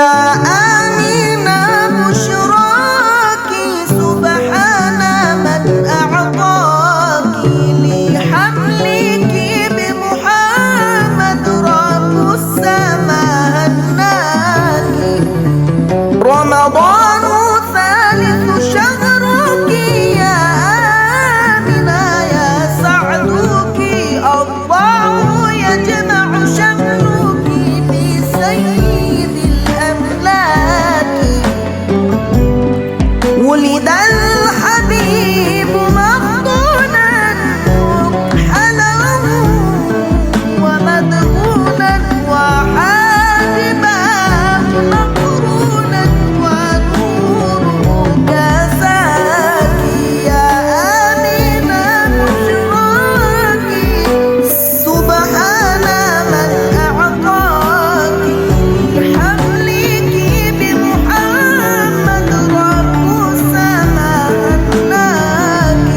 يا آمنة بشراك سبحان من أعطاك لحملك بمحمد رب السماء هناك. رمضان ثالث شهرك يا آمنة يا سعدك الله يجمع شملك بسيد الأملاك. ولد الحبيب مفطونا مكحلا ومدهونا وحاجبا مقرونا ونوره كساك. يا آمنة بشراك سبحان من أعطاك لحملك بمحمد رب السماء هناك.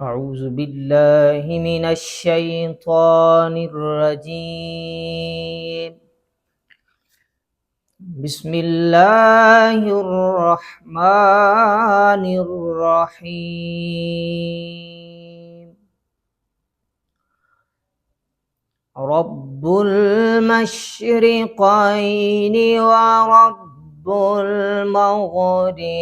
أعوذ بالله من الشيطان الرجيم. بسم الله الرحمن الرحيم. رب المشرقين ورب المغربين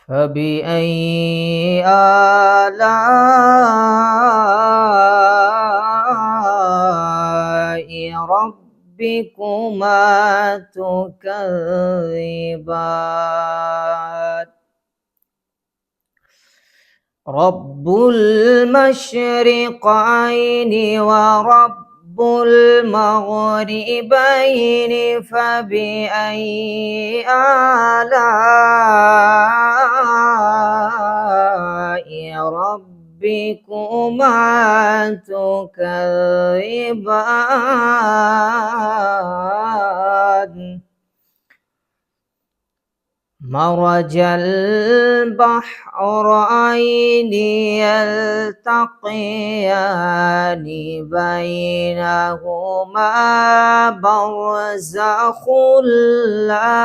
فبأي آلاء ربكما تكذبان. رب المشرقين ورب المغربين فبأي آلاء ربكما تكذبان. مرج البحرين يلتقيان بينهما برزخ لا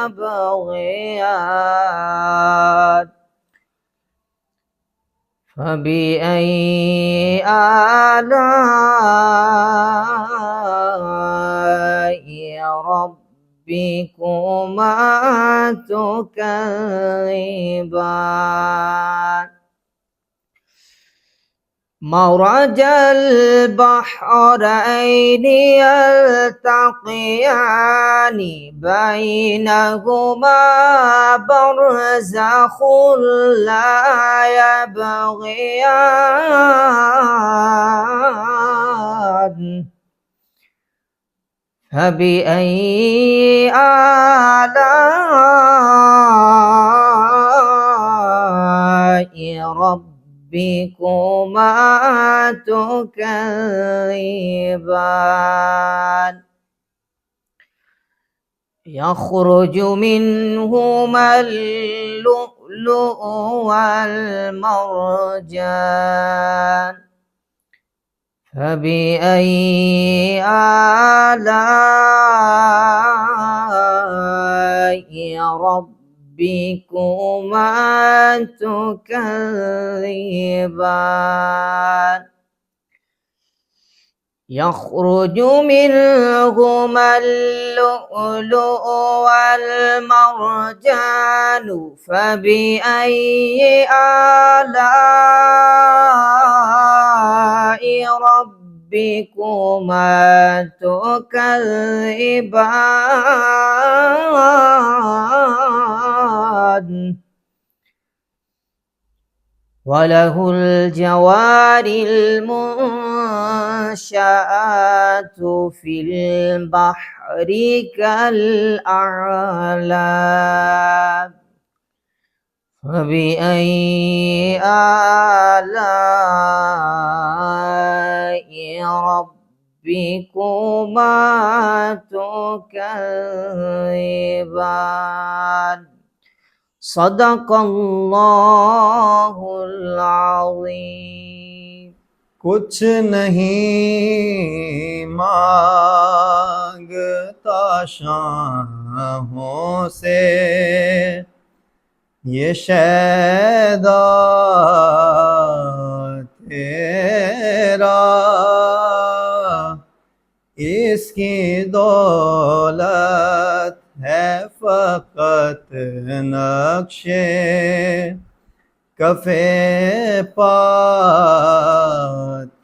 يبغيان. فبأي آلاء ربكما تكذبان. مرج البحرين يلتقيان بينهما برزخ لا يبغيان. فبأي آلاء ربكما تكذبان. يخرج منهما اللؤلؤ والمرجان. فبأي آلاء ربكما تكذبان. يخرج منهما اللؤلؤ والمرجان. فبأي آلاء ربكما تكذبان. وله الجوار المنشآت في البحر كالأعلام. فبأي آلاء ربكما تكذبان. صدق الله العظيم. کچھ نہیں مانگتا شاہوں سے یہ شیدا تیرا، اس کی دولت ہے فقط نقشے کف پا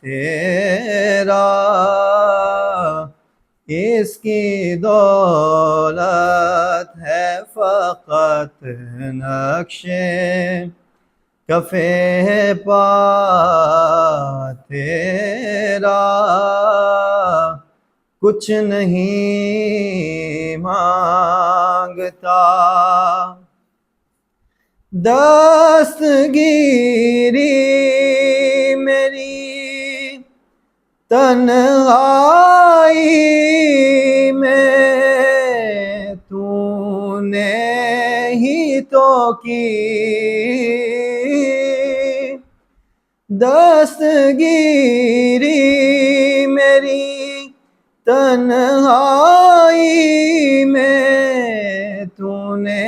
تیرا، اس کی دولت ہے فقط نقشے کف پا تیرا، کچھ نہیں مانگتا، دستگیری میری تنہائی میں تو نے ہی تو کی، دستگیری میری تنہائی میں تو نے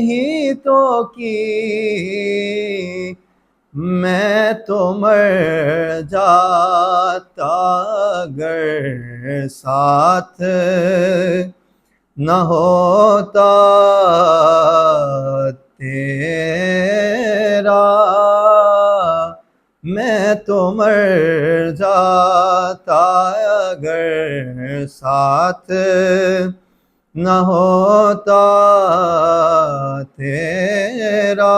ہی تو کی، میں تو مر جاتا اگر ساتھ نہ ہوتا تیرا، میں تو مر جاتا اگر ساتھ نہ ہوتا تیرا،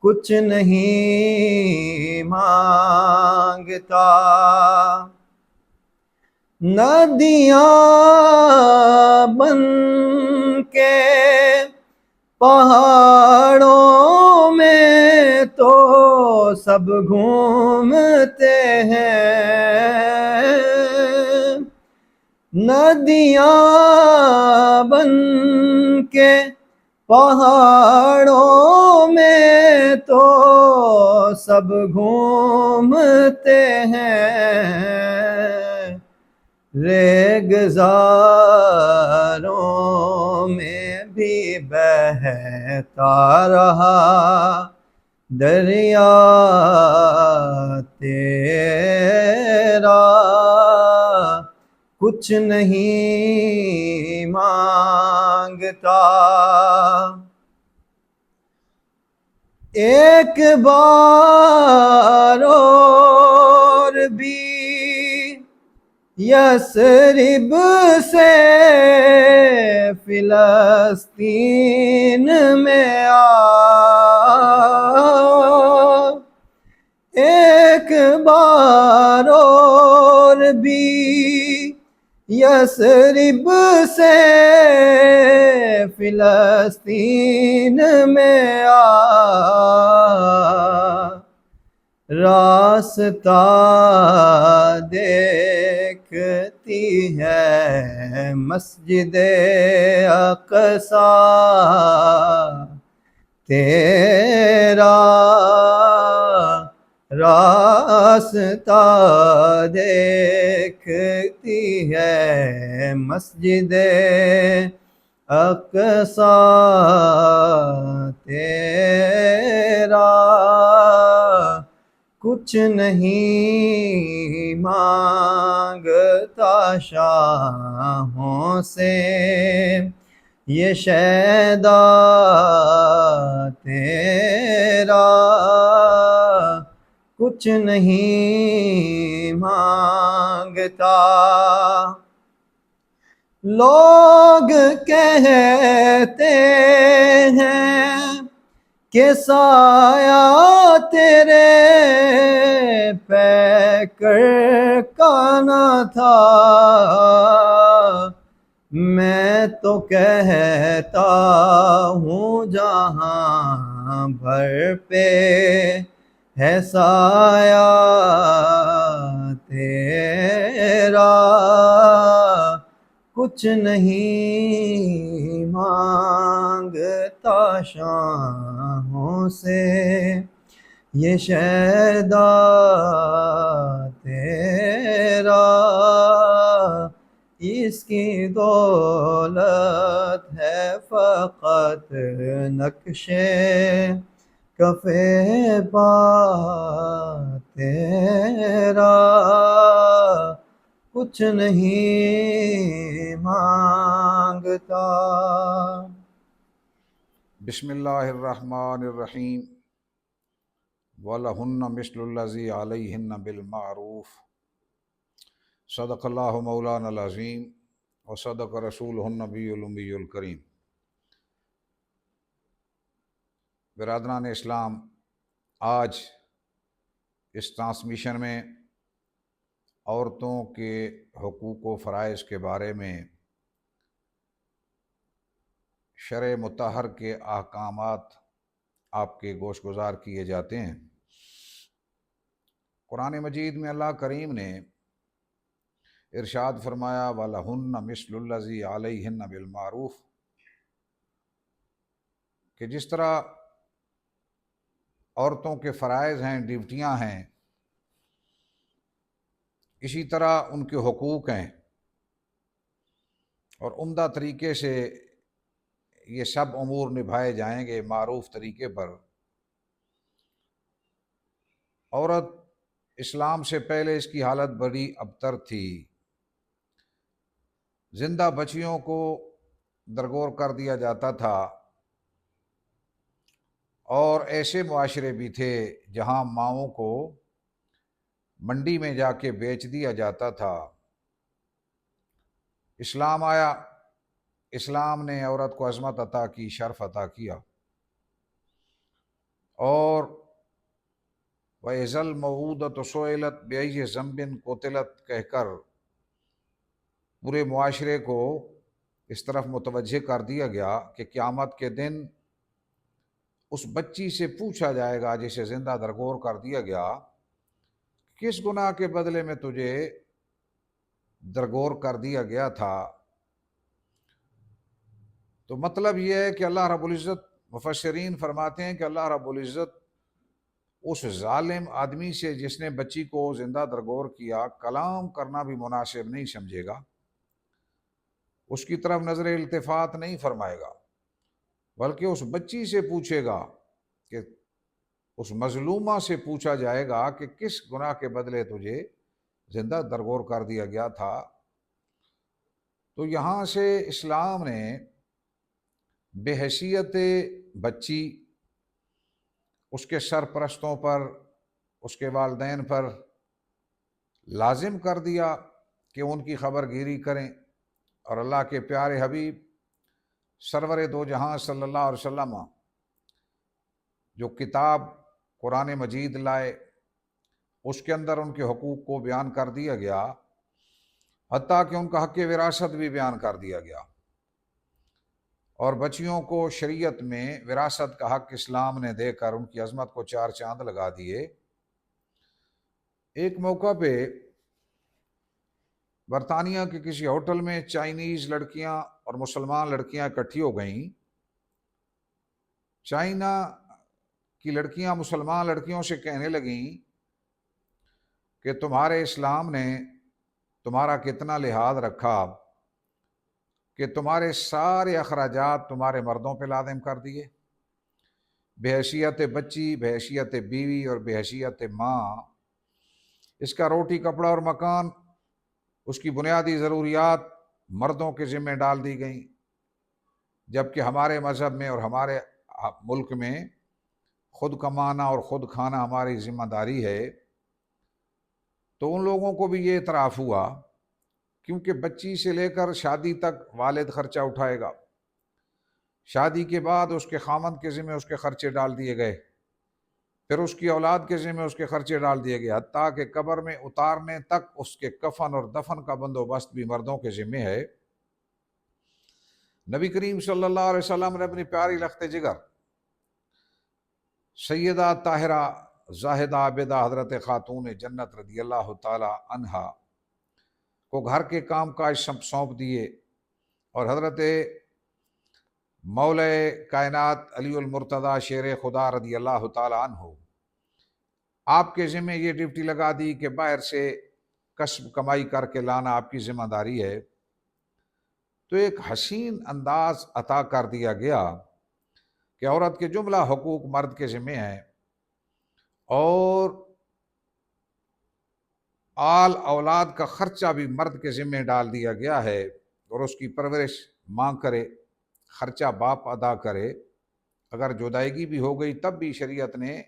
کچھ نہیں مانگتا، ندیاں بن کے پہاڑوں میں تو سب گھومتے ہیں، ندیاں بن کے پہاڑوں میں تو سب گھومتے ہیں، ریگزاروں میں بھی بہتا رہا دریا تیرا، کچھ نہیں مانگتا، ایک بار اور بھی یثرب سے فلسطین میں آ، ایک بار اور بھی یثرب سے فلسطین میں آ، راستہ دیکھتی ہے مسجد اقصیٰ تیرا، راستہ دیکھتی ہے مسجد اقصیٰ تیرا، کچھ نہیں مانگتا شاہوں سے یہ شیدا تیرا، کچھ نہیں مانگتا، لوگ کہتے ہیں کہ سایہ تیرے پیکر کا نہ تھا، میں تو کہتا ہوں جہاں بھر پہ ہے سایہ تیرا، کچھ نہیں مانگتا شاہوں سے یہ شیدا تیرا، اس کی دولت ہے فقط نقشے کفے پا تیرا، کچھ نہیں مانگتا۔ بسم اللہ الرحمن الرحیم۔ وَلَهُنَّ مِثْلُ الَّذِي عَلَيْهِنَّ بِالْمَعْرُوفِ۔ صدق اللہ مولانا العظیم وصدق رسولہ النبی الأمی الکریم۔ برادران اسلام، آج اس ٹرانسمیشن میں عورتوں کے حقوق و فرائض کے بارے میں شرع مطہر کے احکامات آپ کے گوش گزار کیے جاتے ہیں۔ قرآن مجید میں اللہ کریم نے ارشاد فرمایا وَلَهُنَّ مِثْلُ الَّذِي عَلَيْهِنَّ بِالْمَعْرُوفِ، کہ جس طرح عورتوں کے فرائض ہیں، ڈیوٹیاں ہیں، اسی طرح ان کے حقوق ہیں، اور عمدہ طریقے سے یہ سب امور نبھائے جائیں گے معروف طریقے پر۔ عورت اسلام سے پہلے اس کی حالت بڑی ابتر تھی، زندہ بچیوں کو درگور کر دیا جاتا تھا، اور ایسے معاشرے بھی تھے جہاں ماؤں کو منڈی میں جا کے بیچ دیا جاتا تھا۔ اسلام آیا، اسلام نے عورت کو عظمت عطا کی، شرف عطا کیا، اور وَإِذَا الْمَوْءُودَةُ سُئِلَتْ بِأَيِّ ذَنبٍ قُتِلَتْ کہہ کر پورے معاشرے کو اس طرف متوجہ کر دیا گیا کہ قیامت کے دن اس بچی سے پوچھا جائے گا جسے زندہ درگور کر دیا گیا، کس گناہ کے بدلے میں تجھے درگور کر دیا گیا تھا۔ تو مطلب یہ ہے کہ اللہ رب العزت، مفسرین فرماتے ہیں کہ اللہ رب العزت اس ظالم آدمی سے جس نے بچی کو زندہ درگور کیا، کلام کرنا بھی مناسب نہیں سمجھے گا، اس کی طرف نظر التفات نہیں فرمائے گا، بلکہ اس بچی سے پوچھے گا، کہ اس مظلومہ سے پوچھا جائے گا کہ کس گناہ کے بدلے تجھے زندہ درگور کر دیا گیا تھا۔ تو یہاں سے اسلام نے بحیثیت بچی اس کے سرپرستوں پر، اس کے والدین پر لازم کر دیا کہ ان کی خبر گیری کریں، اور اللہ کے پیارے حبیب سرور دو جہاں صلی اللہ علیہ وسلم جو کتاب قرآن مجید لائے، اس کے اندر ان کے حقوق کو بیان کر دیا گیا، حتیٰ کہ ان کا حق وراثت بھی بیان کر دیا گیا، اور بچیوں کو شریعت میں وراثت کا حق اسلام نے دے کر ان کی عظمت کو چار چاند لگا دیے۔ ایک موقع پہ برطانیہ کے کسی ہوٹل میں چائنیز لڑکیاں اور مسلمان لڑکیاں اکٹھی ہو گئیں۔ چائنا کی لڑکیاں مسلمان لڑکیوں سے کہنے لگیں کہ تمہارے اسلام نے تمہارا کتنا لحاظ رکھا کہ تمہارے سارے اخراجات تمہارے مردوں پہ لازم کر دیے، بحیثیت بچی، بحیثیت بیوی اور بحیثیت ماں، اس کا روٹی کپڑا اور مکان، اس کی بنیادی ضروریات مردوں کے ذمہ ڈال دی گئیں، جبکہ ہمارے مذہب میں اور ہمارے ملک میں خود کمانا اور خود کھانا ہماری ذمہ داری ہے۔ تو ان لوگوں کو بھی یہ اعتراف ہوا، کیونکہ بچی سے لے کر شادی تک والد خرچہ اٹھائے گا، شادی کے بعد اس کے خامند کے ذمہ اس کے خرچے ڈال دیے گئے، پھر اس کی اولاد کے ذمہ اس کے خرچے ڈال دیے گئے، حتیٰ کہ قبر میں اتارنے تک اس کے کفن اور دفن کا بندوبست بھی مردوں کے ذمہ ہے۔ نبی کریم صلی اللہ علیہ وسلم نے اپنی پیاری لخت جگر سیدہ طاہرہ زاہدہ عابدہ حضرت خاتون جنت رضی اللہ تعالی عنہا کو گھر کے کام کاج سونپ دیے، اور حضرت مولا کائنات علی المرتضیٰ شیر خدا رضی اللہ تعالی عنہ آپ کے ذمہ یہ ڈیوٹی لگا دی کہ باہر سے کسب کمائی کر کے لانا آپ کی ذمہ داری ہے، تو ایک حسین انداز عطا کر دیا گیا کہ عورت کے جملہ حقوق مرد کے ذمہ ہیں، اور آل اولاد کا خرچہ بھی مرد کے ذمہ ڈال دیا گیا ہے، اور اس کی پرورش ماں کرے، خرچہ باپ ادا کرے۔ اگر جدائیگی بھی ہو گئی تب بھی شریعت نے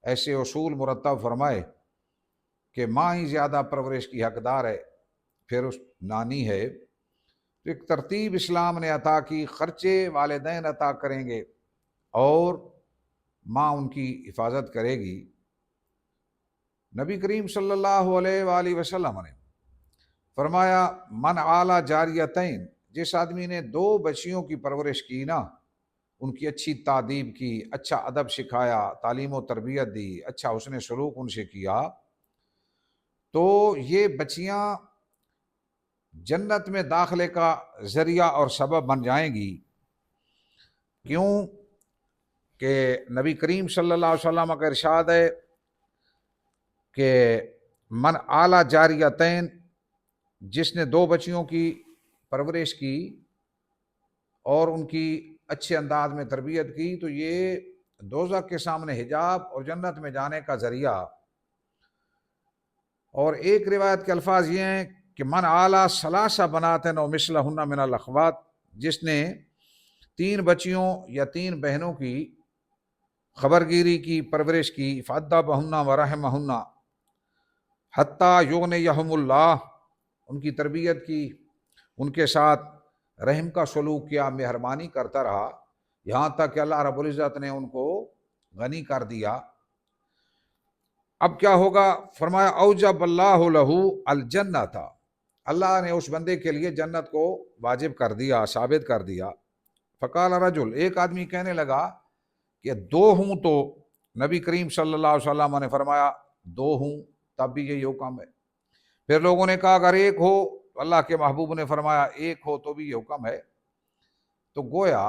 ایسے اصول مرتب فرمائے کہ ماں ہی زیادہ پرورش کی حقدار ہے، پھر اس نانی ہے۔ تو ایک ترتیب اسلام نے عطا کی، خرچے والدین عطا کریں گے اور ماں ان کی حفاظت کرے گی۔ نبی کریم صلی اللہ علیہ وآلہ وسلم نے فرمایا من اعلیٰ جاریتین، جس آدمی نے 2 بچیوں کی پرورش کی نا، ان کی اچھی تعدیب کی، اچھا ادب سکھایا، تعلیم و تربیت دی، اچھا حسن سلوک ان سے کیا، تو یہ بچیاں جنت میں داخلے کا ذریعہ اور سبب بن جائیں گی۔ کیوں کہ نبی کریم صلی اللہ علیہ وسلم کا ارشاد ہے کہ من اعلیٰ جاریتین، جس نے 2 بچیوں کی پرورش کی اور ان کی اچھے انداز میں تربیت کی، تو یہ دوزخ کے سامنے حجاب اور جنت میں جانے کا ذریعہ۔ اور ایک روایت کے الفاظ یہ ہیں کہ من اعلیٰ ثلاث بناتن و مثلہن من الاخوات، جس نے 3 بچیوں یا 3 بہنوں کی خبرگیری کی، پرورش کی، فادبہن ورحمہن حتیٰ یغنیہم اللہ، ان کی تربیت کی، ان کے ساتھ رحم کا سلوک کیا، مہربانی کرتا رہا، یہاں تک کہ اللہ رب العزت نے ان کو غنی کر دیا۔ اب کیا ہوگا؟ فرمایا اوجب اللہ لہ الجنت، اللہ نے اس بندے کے لیے جنت کو واجب کر دیا، ثابت کر دیا۔ فقال رجل، ایک آدمی کہنے لگا کہ 2 ہوں تو نبی کریم صلی اللہ علیہ وسلم نے فرمایا 2 ہوں تب بھی یہی حکم ہے۔ پھر لوگوں نے کہا اگر 1 ہو، اللہ کے محبوب نے فرمایا 1 ہو تو بھی یہ حکم ہے۔ تو گویا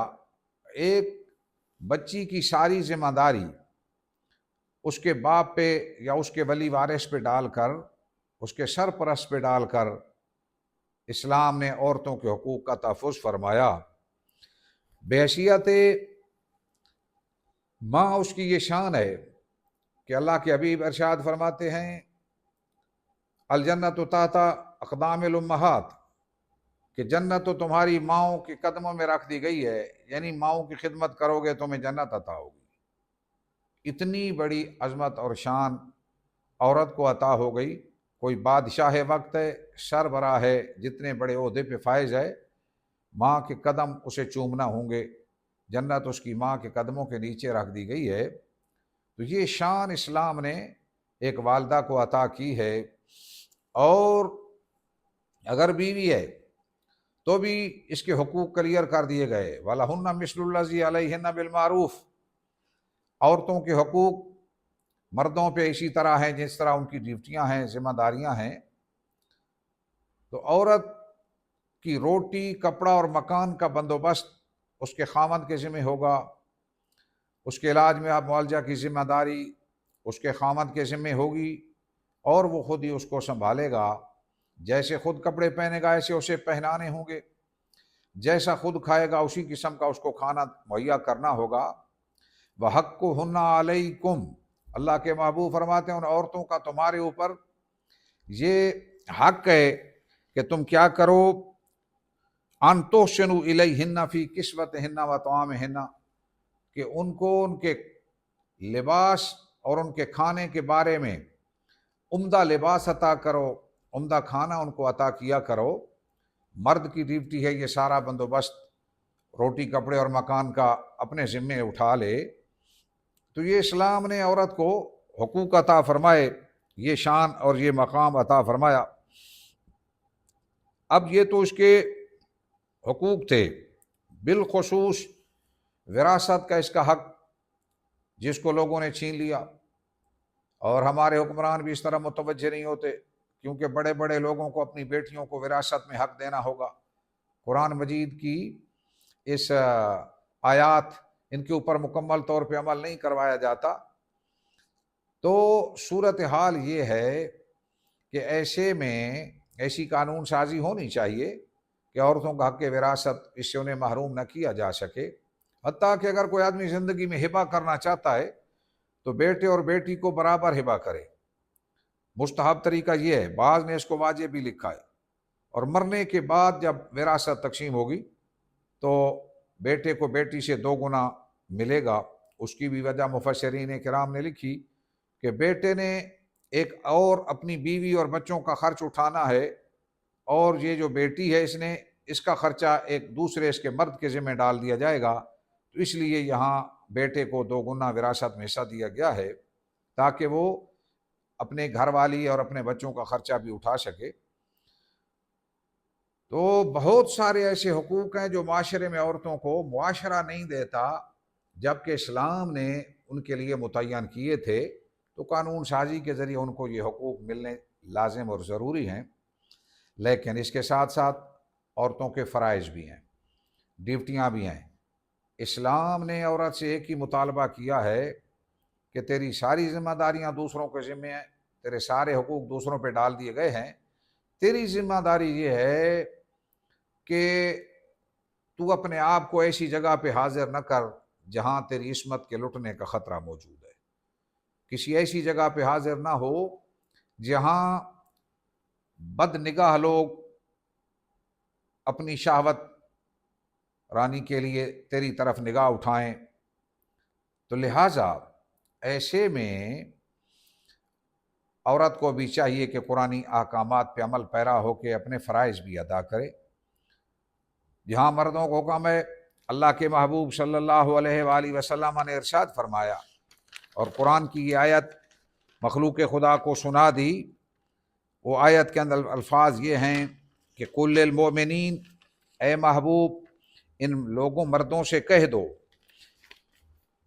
ایک بچی کی ساری ذمہ داری اس کے باپ پہ یا اس کے ولی وارث پہ ڈال کر، اس کے سرپرست پہ ڈال کر اسلام نے عورتوں کے حقوق کا تحفظ فرمایا۔ بحیثیت ماں اس کی یہ شان ہے کہ اللہ کے حبیب ارشاد فرماتے ہیں الجنت تحت اقدام الامہات، کہ جنت تو تمہاری ماؤں کے قدموں میں رکھ دی گئی ہے، یعنی ماؤں کی خدمت کرو گے تمہیں جنت عطا ہوگی۔ اتنی بڑی عظمت اور شان عورت کو عطا ہو گئی۔ کوئی بادشاہ وقت ہے، سربراہ ہے، جتنے بڑے عہدے پہ فائز ہے، ماں کے قدم اسے چومنا ہوں گے، جنت اس کی ماں کے قدموں کے نیچے رکھ دی گئی ہے۔ تو یہ شان اسلام نے ایک والدہ کو عطا کی ہے۔ اور اگر بیوی ہے تو بھی اس کے حقوق کلیئر کر دیے گئے، وَلَهُنَّ مِثْلُ الَّذِي عَلَيْهِنَّ بِالْمَعْرُوفِ، عورتوں کے حقوق مردوں پہ اسی طرح ہیں جس طرح ان کی ڈیوٹیاں ہیں، ذمہ داریاں ہیں۔ تو عورت کی روٹی، کپڑا اور مکان کا بندوبست اس کے خامند کے ذمہ ہوگا، اس کے علاج میں معالجہ کی ذمہ داری اس کے خامند کے ذمہ ہوگی، اور وہ خود ہی اس کو سنبھالے گا۔ جیسے خود کپڑے پہنے گا ایسے اسے پہنانے ہوں گے، جیسا خود کھائے گا اسی قسم کا اس کو کھانا مہیا کرنا ہوگا۔ وَحَقُّهُنَّ عَلَيْكُمْ، اللہ کے محبوب فرماتے ہیں ان عورتوں کا تمہارے اوپر یہ حق ہے کہ تم کیا کرو، ان تحسنوا الیہن فی کسوتہن و طعامہن، کہ ان کو ان کے لباس اور ان کے کھانے کے بارے میں عمدہ لباس عطا کرو، عمدہ کھانا ان کو عطا کیا کرو۔ مرد کی ڈیوٹی ہے یہ سارا بندوبست روٹی، کپڑے اور مکان کا اپنے ذمے اٹھا لے۔ تو یہ اسلام نے عورت کو حقوق عطا فرمائے، یہ شان اور یہ مقام عطا فرمایا۔ اب یہ تو اس کے حقوق تھے، بالخصوص وراثت کا اس کا حق جس کو لوگوں نے چھین لیا، اور ہمارے حکمران بھی اس طرح متوجہ نہیں ہوتے، کیونکہ بڑے بڑے لوگوں کو اپنی بیٹیوں کو وراثت میں حق دینا ہوگا۔ قرآن مجید کی اس آیات ان کے اوپر مکمل طور پہ عمل نہیں کروایا جاتا۔ تو صورتحال یہ ہے کہ ایسے میں ایسی قانون سازی ہونی چاہیے کہ عورتوں کا حق وراثت اس سے انہیں محروم نہ کیا جا سکے، حتیٰ کہ اگر کوئی آدمی زندگی میں ہبہ کرنا چاہتا ہے تو بیٹے اور بیٹی کو برابر ہبہ کرے۔ مستحب طریقہ یہ ہے، بعض نے اس کو واجب بھی لکھا ہے، اور مرنے کے بعد جب وراثت تقسیم ہوگی تو بیٹے کو بیٹی سے 2 گنا ملے گا۔ اس کی بھی وجہ مفسرین کرام نے لکھی کہ بیٹے نے ایک اور اپنی بیوی اور بچوں کا خرچ اٹھانا ہے، اور یہ جو بیٹی ہے اس کا خرچہ ایک دوسرے اس کے مرد کے ذمہ ڈال دیا جائے گا، تو اس لیے یہاں بیٹے کو 2 گنا وراثت میں حصہ دیا گیا ہے تاکہ وہ اپنے گھر والی اور اپنے بچوں کا خرچہ بھی اٹھا سکے۔ تو بہت سارے ایسے حقوق ہیں جو معاشرے میں عورتوں کو معاشرہ نہیں دیتا، جبکہ اسلام نے ان کے لیے متعین کیے تھے، تو قانون سازی کے ذریعے ان کو یہ حقوق ملنے لازم اور ضروری ہیں۔ لیکن اس کے ساتھ ساتھ عورتوں کے فرائض بھی ہیں، ڈیوٹیاں بھی ہیں۔ اسلام نے عورت سے ایک ہی مطالبہ کیا ہے کہ تیری ساری ذمہ داریاں دوسروں کے ذمہ ہیں، تیرے سارے حقوق دوسروں پہ ڈال دیے گئے ہیں، تیری ذمہ داری یہ ہے کہ تو اپنے آپ کو ایسی جگہ پہ حاضر نہ کر جہاں تیری عصمت کے لٹنے کا خطرہ موجود ہے۔ کسی ایسی جگہ پہ حاضر نہ ہو جہاں بد نگاہ لوگ اپنی شہوت رانی کے لیے تیری طرف نگاہ اٹھائیں۔ تو لہٰذا ایسے میں عورت کو بھی چاہیے کہ قرآنی احکامات پہ عمل پیرا ہو کے اپنے فرائض بھی ادا کرے۔ جہاں مردوں کو حکم ہے، اللہ کے محبوب صلی اللہ علیہ وآلہ وسلم نے ارشاد فرمایا، اور قرآن کی یہ آیت مخلوق خدا کو سنا دی۔ وہ آیت کے اندر الفاظ یہ ہیں کہ قل للمؤمنین، اے محبوب ان لوگوں مردوں سے کہہ دو،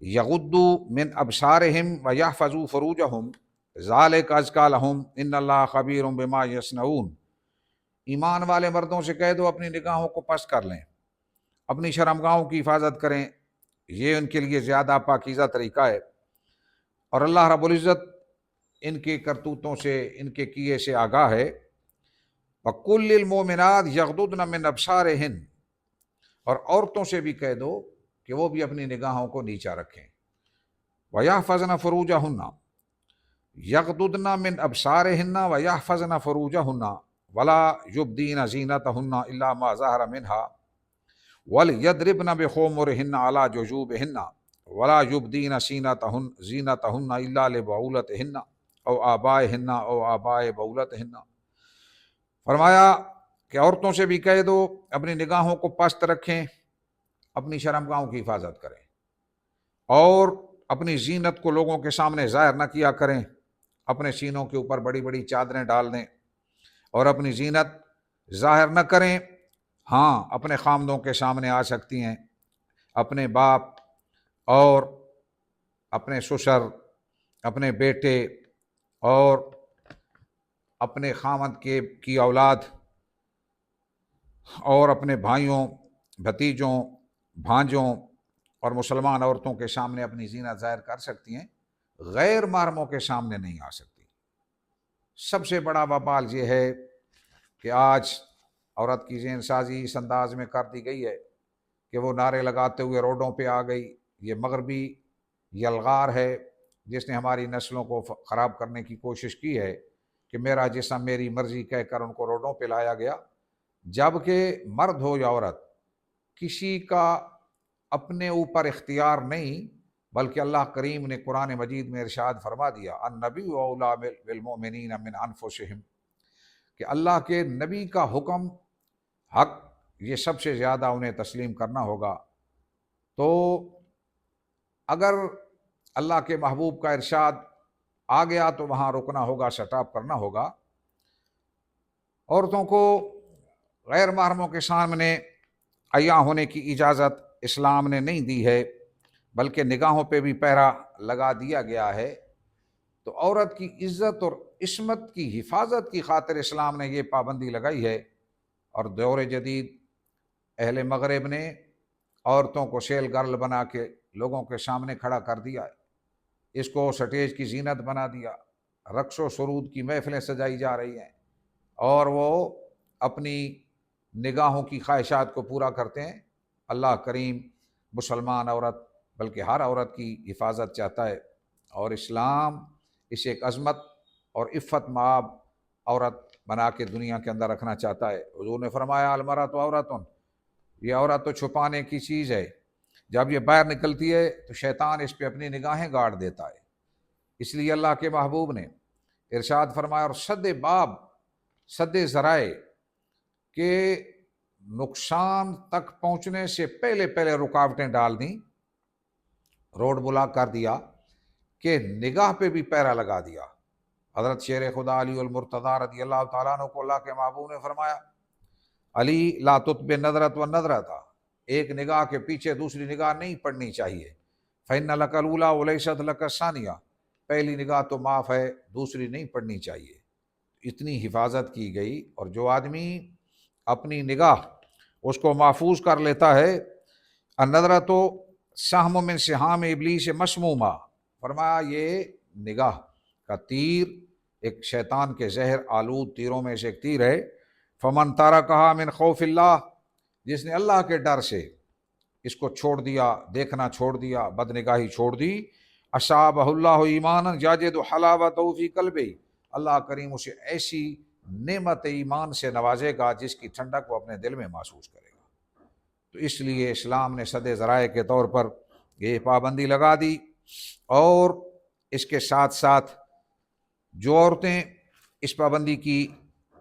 یغضوا من ابصارہم ویحفظوا فروجہم ذالک ازکی لہم ان اللہ خبیر بما یصنعون۔ ایمان والے مردوں سے کہہ دو اپنی نگاہوں کو پست کر لیں، اپنی شرمگاہوں کی حفاظت کریں، یہ ان کے لیے زیادہ پاکیزہ طریقہ ہے، اور اللہ رب العزت ان کے کرتوتوں سے، ان کے کیے سے آگاہ ہے۔ وَقُلْ لِلْمُؤْمِنَاتِ يَغْضُضْنَ مِنْ أَبْصَارِهِنَّ، اور عورتوں سے بھی کہہ دو کہ وہ بھی اپنی نگاہوں کو نیچا رکھیں۔ وَيَحْفَظْنَ فُرُوجَهُنَّ، يَغْضُضْنَ مِنْ أَبْصَارِهِنَّ وَيَحْفَظْنَ فُرُوجَهُنَّ وَلَا يُبْدِينَ زِينَتَهُنَّ إِلَّا مَا ظَهَرَ مِنْهَا وَلْيَضْرِبْنَ بِخُمُرِهِنَّ عَلَى جُجُوبِهِنَّ وَلَا يُبْدِينَ زِينَتَهُنَّ إِلَّا لِبُعُولَتِهِنَّ أَوْ آبَائِهِنَّ أَوْ آبَاءِ بُعُولَتِهِنَّ۔ فرمایا کہ عورتوں سے بھی کہہ دو اپنی نگاہوں کو پست رکھیں، اپنی شرمگاہوں کی حفاظت کریں، اور اپنی زینت کو لوگوں کے سامنے ظاہر نہ کیا کریں، اپنے سینوں کے اوپر بڑی بڑی چادریں ڈال دیں اور اپنی زینت ظاہر نہ کریں۔ ہاں، اپنے خامدوں کے سامنے آ سکتی ہیں، اپنے باپ اور اپنے سسر، اپنے بیٹے اور اپنے خامد کی اولاد اور اپنے بھائیوں، بھتیجوں، بھانجوں اور مسلمان عورتوں کے سامنے اپنی زینت ظاہر کر سکتی ہیں، غیر محرموں کے سامنے نہیں آ سکتی۔ سب سے بڑا وبال یہ ہے کہ آج عورت کی ذہن سازی اس انداز میں کر دی گئی ہے کہ وہ نعرے لگاتے ہوئے روڈوں پہ آ گئی۔ یہ مغربی یلغار ہے جس نے ہماری نسلوں کو خراب کرنے کی کوشش کی ہے کہ میرا جسم میری مرضی کہہ کر ان کو روڈوں پہ لایا گیا، جبکہ مرد ہو یا عورت کسی کا اپنے اوپر اختیار نہیں، بلکہ اللہ کریم نے قرآن مجید میں ارشاد فرما دیا، النبی اولیٰ بالمؤمنین من انفسہم، کہ اللہ کے نبی کا حکم حق یہ سب سے زیادہ انہیں تسلیم کرنا ہوگا۔ تو اگر اللہ کے محبوب کا ارشاد آ گیا تو وہاں رکنا ہوگا، سٹاپ کرنا ہوگا۔ عورتوں کو غیر محرموں کے سامنے عیاں ہونے کی اجازت اسلام نے نہیں دی ہے، بلکہ نگاہوں پہ بھی پہرا لگا دیا گیا ہے۔ تو عورت کی عزت اور عصمت کی حفاظت کی خاطر اسلام نے یہ پابندی لگائی ہے، اور دور جدید اہل مغرب نے عورتوں کو سیل گرل بنا کے لوگوں کے سامنے کھڑا کر دیا ہے۔ اس کو سٹیج کی زینت بنا دیا، رقص و سرود کی محفلیں سجائی جا رہی ہیں، اور وہ اپنی نگاہوں کی خواہشات کو پورا کرتے ہیں۔ اللہ کریم مسلمان عورت بلکہ ہر عورت کی حفاظت چاہتا ہے، اور اسلام اسے ایک عظمت اور عفت مآب عورت بنا کے دنیا کے اندر رکھنا چاہتا ہے۔ حضور نے فرمایا المرأۃ عورۃ، یہ عورت تو چھپانے کی چیز ہے، جب یہ باہر نکلتی ہے تو شیطان اس پہ اپنی نگاہیں گاڑ دیتا ہے۔ اس لیے اللہ کے محبوب نے ارشاد فرمایا، اور سد ذرائع کے نقصان تک پہنچنے سے پہلے رکاوٹیں ڈال دیں، روڈ بلاک کر دیا، کہ نگاہ پہ بھی پیرا لگا دیا۔ حضرت شیر خدا علی المرتضیٰ رضی اللہ تعالیٰ عنہ کو اللہ کے محبوب نے فرمایا، علی لا تتبع نظرت و نظرتا، ایک نگاہ کے پیچھے دوسری نگاہ نہیں پڑنی چاہیے، فإن لک الاولیٰ ولیست لک الثانیہ، پہلی نگاہ تو معاف ہے، دوسری نہیں پڑنی چاہیے۔ اتنی حفاظت کی گئی، اور جو آدمی اپنی نگاہ اس کو محفوظ کر لیتا ہے، النظرۃ سہم من سہام ابلیس مسمومہ، فرمایا یہ نگاہ کا تیر ایک شیطان کے زہر آلود تیروں میں سے ایک تیر ہے۔ فمن ترکھا من خوف اللہ، جس نے اللہ کے ڈر سے اس کو چھوڑ دیا، دیکھنا چھوڑ دیا، بد نگاہی چھوڑ دی، اصابہ اللہ ایمانا یجد حلاوتہ فی قلبہ، اللہ کریم اسے ایسی نعمت ایمان سے نوازے گا جس کی ٹھنڈک وہ اپنے دل میں محسوس کرے گا۔ تو اس لیے اسلام نے سد ذرائع کے طور پر یہ پابندی لگا دی، اور اس کے ساتھ ساتھ جو عورتیں اس پابندی کی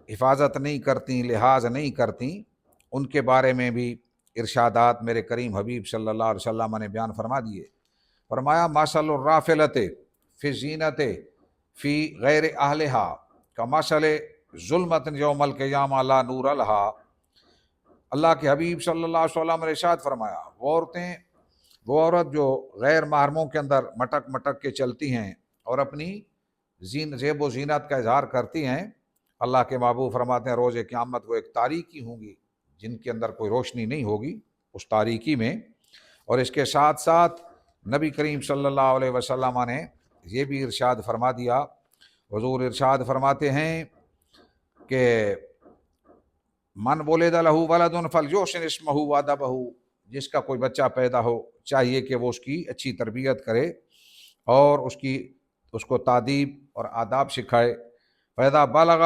حفاظت نہیں کرتیں، لحاظ نہیں کرتیں، ان کے بارے میں بھی ارشادات میرے کریم حبیب صلی اللہ علیہ وسلم نے بیان فرما دیے۔ فرمایا مثل الرافلۃ فی الزینۃ فی غیر اہلہا کمثل ظلمۃ یوم القیامہ لا نور لہا۔ اللہ کے حبیب صلی اللہ علیہ وسلم نے ارشاد فرمایا، وہ عورت جو غیر محرموں کے اندر مٹک مٹک کے چلتی ہیں اور اپنی زیب و زینت کا اظہار کرتی ہیں، اللہ کے محبوب فرماتے ہیں روز قیامت وہ ایک تاریکی ہوں گی جن کے اندر کوئی روشنی نہیں ہوگی اس تاریکی میں۔ اور اس کے ساتھ ساتھ نبی کریم صلی اللہ علیہ وسلم نے یہ بھی ارشاد فرما دیا، حضور ارشاد فرماتے ہیں کہ من ولد لہ ولد فلیحسن اسمہ وادبہ، جس کا کوئی بچہ پیدا ہو چاہیے کہ وہ اس کی اچھی تربیت کرے اور اس کو تادیب اور آداب سکھائے۔ فیدا بالغ،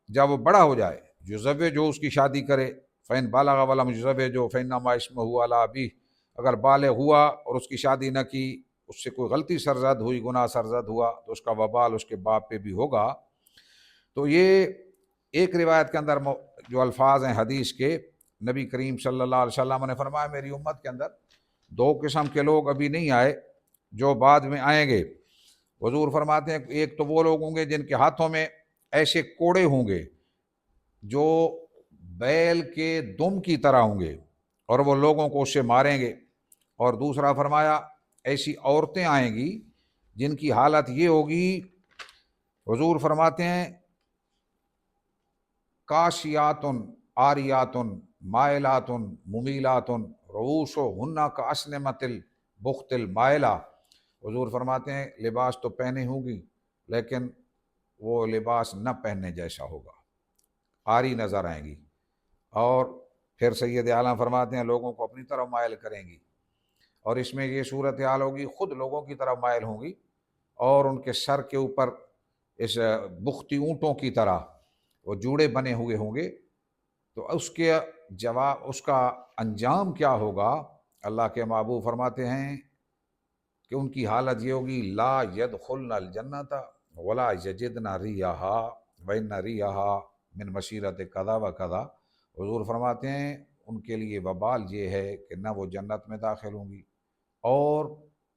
جب وہ بڑا ہو جائے، یزوج، اس کی شادی کرے، فین بالغ ولم یزوج فانما اسمہ علی ابیہ، اگر بالغ ہوا اور اس کی شادی نہ کی، اس سے کوئی غلطی سرزد ہوئی، گناہ سرزد ہوا، تو اس کا وبال اس کے باپ پہ بھی ہوگا۔ تو یہ ایک روایت کے اندر جو الفاظ ہیں حدیث کے، نبی کریم صلی اللہ علیہ وسلم نے فرمایا میری امت کے اندر دو قسم کے لوگ ابھی نہیں آئے جو بعد میں آئیں گے۔ حضور فرماتے ہیں ایک تو وہ لوگ ہوں گے جن کے ہاتھوں میں ایسے کوڑے ہوں گے جو بیل کے دم کی طرح ہوں گے، اور وہ لوگوں کو اس سے ماریں گے۔ اور دوسرا فرمایا ایسی عورتیں آئیں گی جن کی حالت یہ ہوگی، حضور فرماتے ہیں کاشیات عاریات مائلات ممیلات رؤوسہن کاسنمۃ البخت المائلہ، حضور فرماتے ہیں لباس تو پہنے ہوں گی لیکن وہ لباس نہ پہننے جیسا ہوگا، عاری نظر آئیں گی، اور پھر سید عالم فرماتے ہیں لوگوں کو اپنی طرف مائل کریں گی، اور اس میں یہ صورتحال ہوگی خود لوگوں کی طرف مائل ہوں گی، اور ان کے سر کے اوپر اس بختی اونٹوں کی طرح وہ جوڑے بنے ہوئے ہوں گے۔ تو اس کا انجام کیا ہوگا؟ اللہ کے محبوب فرماتے ہیں کہ ان کی حالت یہ ہوگی لا يدخلن الجنۃ ولا یجدن ریحہا وان ریحہا من مسیرۃ کذا و کذا۔ حضور فرماتے ہیں ان کے لیے وبال یہ ہے کہ نہ وہ جنت میں داخل ہوں گی اور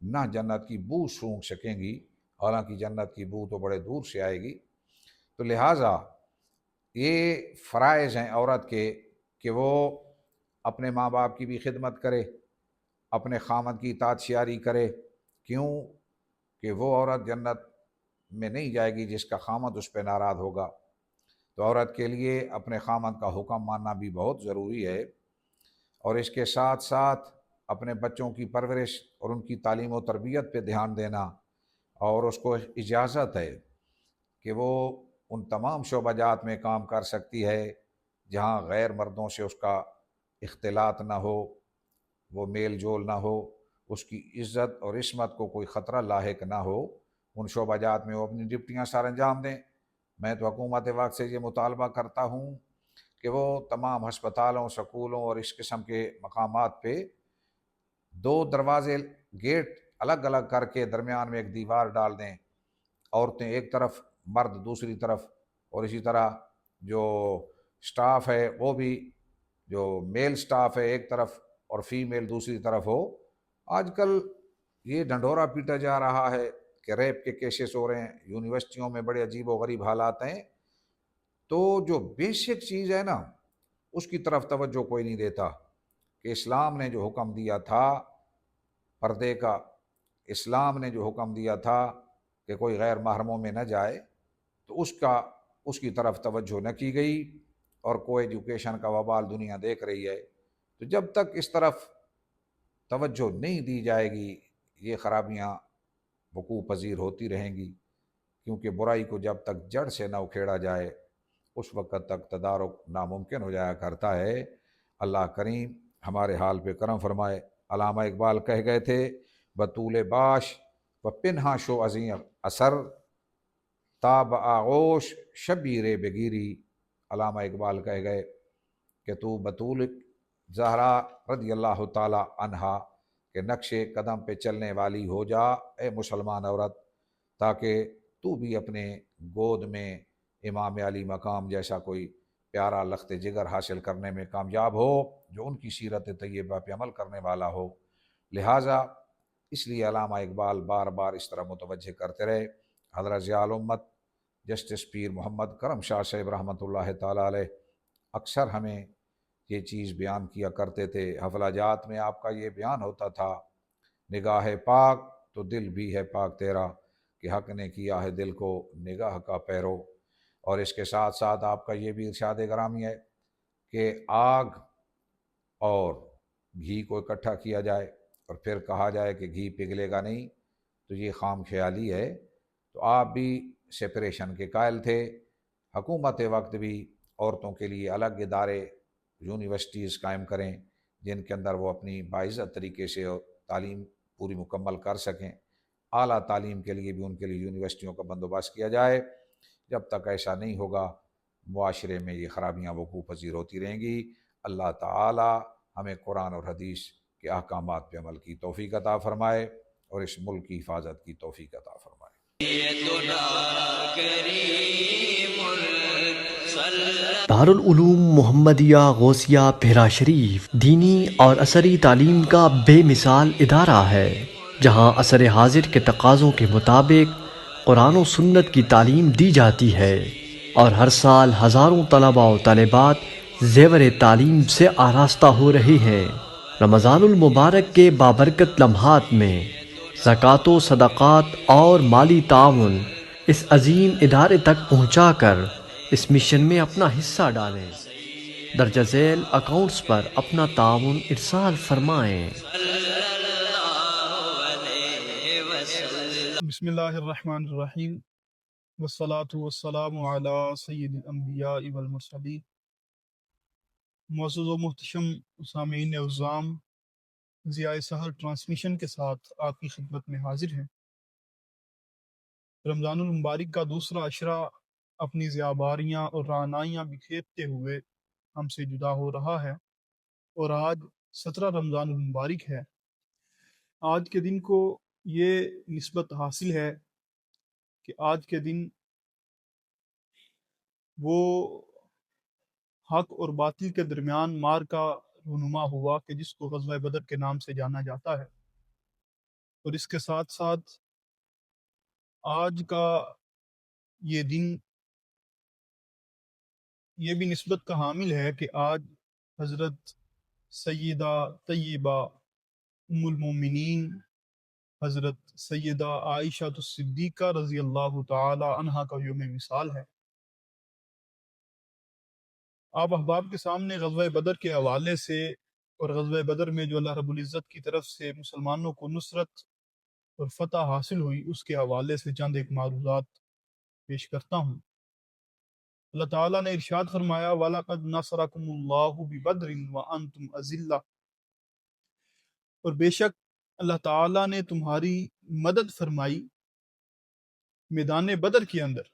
نہ جنت کی بو سونگھ سکیں گی، حالانکہ جنت کی بو تو بڑے دور سے آئے گی۔ تو لہٰذا یہ فرائض ہیں عورت کے کہ وہ اپنے ماں باپ کی بھی خدمت کرے، اپنے خامد کی اطاعت شیاری کرے، کیوں کہ وہ عورت جنت میں نہیں جائے گی جس کا خامد اس پہ ناراض ہوگا۔ تو عورت کے لیے اپنے خامد کا حکم ماننا بھی بہت ضروری ہے، اور اس کے ساتھ ساتھ اپنے بچوں کی پرورش اور ان کی تعلیم و تربیت پہ دھیان دینا، اور اس کو اجازت ہے کہ وہ ان تمام شعبہ جات میں کام کر سکتی ہے جہاں غیر مردوں سے اس کا اختلاط نہ ہو، وہ میل جول نہ ہو، اس کی عزت اور عصمت کو کوئی خطرہ لاحق نہ ہو، ان شعبہ جات میں وہ اپنی ڈپٹیاں سر انجام دیں۔ میں تو حکومت وقت سے یہ مطالبہ کرتا ہوں کہ وہ تمام ہسپتالوں، سکولوں اور اس قسم کے مقامات پہ 2 دروازے، گیٹ الگ الگ کر کے درمیان میں ایک دیوار ڈال دیں، عورتیں ایک طرف، مرد دوسری طرف، اور اسی طرح جو سٹاف ہے وہ بھی، جو میل سٹاف ہے ایک طرف اور فیمیل دوسری طرف ہو۔ آج کل یہ ڈنڈورا پیٹا جا رہا ہے کہ ریپ کے کیسز ہو رہے ہیں، یونیورسٹیوں میں بڑے عجیب و غریب حالات ہیں، تو جو بیسک چیز ہے نا اس کی طرف توجہ کوئی نہیں دیتا کہ اسلام نے جو حکم دیا تھا پردے کا، اسلام نے جو حکم دیا تھا کہ کوئی غیر محرموں میں نہ جائے، تو اس کی طرف توجہ نہ کی گئی، اور کوئی ایجوکیشن کا وبال دنیا دیکھ رہی ہے۔ تو جب تک اس طرف توجہ نہیں دی جائے گی یہ خرابیاں وقوع پذیر ہوتی رہیں گی، کیونکہ برائی کو جب تک جڑ سے نہ اکھیڑا جائے اس وقت تک تدارک ناممکن ہو جایا کرتا ہے۔ اللہ کریم ہمارے حال پہ کرم فرمائے۔ علامہ اقبال کہہ گئے تھے، بطول باش و پنہا شو عظیم اثر، تاب آغوش شبیر بگیری۔ علامہ اقبال کہہ گئے کہ تو بطول زہرا رضی اللہ تعالی عنہا کہ نقش قدم پہ چلنے والی ہو جا اے مسلمان عورت، تاکہ تو بھی اپنے گود میں امام علی مقام جیسا کوئی پیارا لخت جگر حاصل کرنے میں کامیاب ہو جو ان کی سیرت طیبہ پہ عمل کرنے والا ہو۔ لہٰذا اس لیے علامہ اقبال بار بار اس طرح متوجہ کرتے رہے۔ حضرت ضیاء الامت جسٹس پیر محمد کرم شاہ صاحب رحمۃ اللہ تعالیٰ علیہ اکثر ہمیں یہ چیز بیان کیا کرتے تھے، حفلہ جات میں آپ کا یہ بیان ہوتا تھا، نگاہ پاک تو دل بھی ہے پاک تیرا، کہ حق نے کیا ہے دل کو نگاہ کا پیرو۔ اور اس کے ساتھ ساتھ آپ کا یہ بھی ارشاد گرامی ہے کہ آگ اور گھی کو اکٹھا کیا جائے اور پھر کہا جائے کہ گھی پگھلے گا نہیں، تو یہ خام خیالی ہے۔ تو آپ بھی سپریشن کے قائل تھے۔ حکومت وقت بھی عورتوں کے لیے الگ ادارے، یونیورسٹیز قائم کریں جن کے اندر وہ اپنی باعزت طریقے سے تعلیم پوری مکمل کر سکیں۔ اعلیٰ تعلیم کے لیے بھی ان کے لیے یونیورسٹیوں کا بندوبست کیا جائے۔ جب تک ایسا نہیں ہوگا معاشرے میں یہ خرابیاں وقوع پذیر ہوتی رہیں گی۔ اللہ تعالی ہمیں قرآن اور حدیث کے احکامات پہ عمل کی توفیق عطا فرمائے اور اس ملک کی حفاظت کی توفیق عطا فرمائے۔ دارالعلوم محمدیہ غوثیہ بھیرا شریف دینی اور عصری تعلیم کا بے مثال ادارہ ہے، جہاں عصر حاضر کے تقاضوں کے مطابق قرآن و سنت کی تعلیم دی جاتی ہے، اور ہر سال ہزاروں طلباء و طالبات زیور تعلیم سے آراستہ ہو رہے ہیں۔ رمضان المبارک کے بابرکت لمحات میں زکوٰۃ و صدقات اور مالی تعاون اس عظیم ادارے تک پہنچا کر اس مشن میں اپنا حصہ ڈالیں۔ درجہ ذیل اکاؤنٹس پر اپنا تعاون ارسال فرمائیں۔ بسم اللہ الرحمن الرحیم، والصلاة والسلام علی سید الانبیاء والمرسلین۔ معزز و محتشم سامعین عظام، ضیاء سحر ٹرانسمیشن کے ساتھ آپ کی خدمت میں حاضر ہیں۔ رمضان المبارک کا دوسرا عشرہ اپنی ضیاباریاں اور رعنائیاں بکھیرتے ہوئے ہم سے جدا ہو رہا ہے، اور آج 17 رمضان المبارک ہے۔ آج کے دن کو یہ نسبت حاصل ہے کہ آج کے دن وہ حق اور باطل کے درمیان مار کا رونما ہوا کہ جس کو غزوہ بدر کے نام سے جانا جاتا ہے، اور اس کے ساتھ ساتھ آج کا یہ دن یہ بھی نسبت کا حامل ہے کہ آج حضرت سیدہ طیبہ ام المومنین حضرت سیدہ عائشہ الصدیقہ رضی اللہ تعالی عنہا کا یوم وصال ہے۔ آپ احباب کے سامنے غزوہ بدر کے حوالے سے اور غزوہ بدر میں جو اللہ رب العزت کی طرف سے مسلمانوں کو نصرت اور فتح حاصل ہوئی، اس کے حوالے سے چند ایک معروضات پیش کرتا ہوں۔ اللہ تعالیٰ نے ارشاد فرمایا وَلَقَدْ نَصَرَكُمُ اللَّهُ بِبَدْرٍ وَأَنْتُمْ أَذِلَّةٌ، اور بے شک اللہ تعالیٰ نے تمہاری مدد فرمائی میدان بدر کے اندر،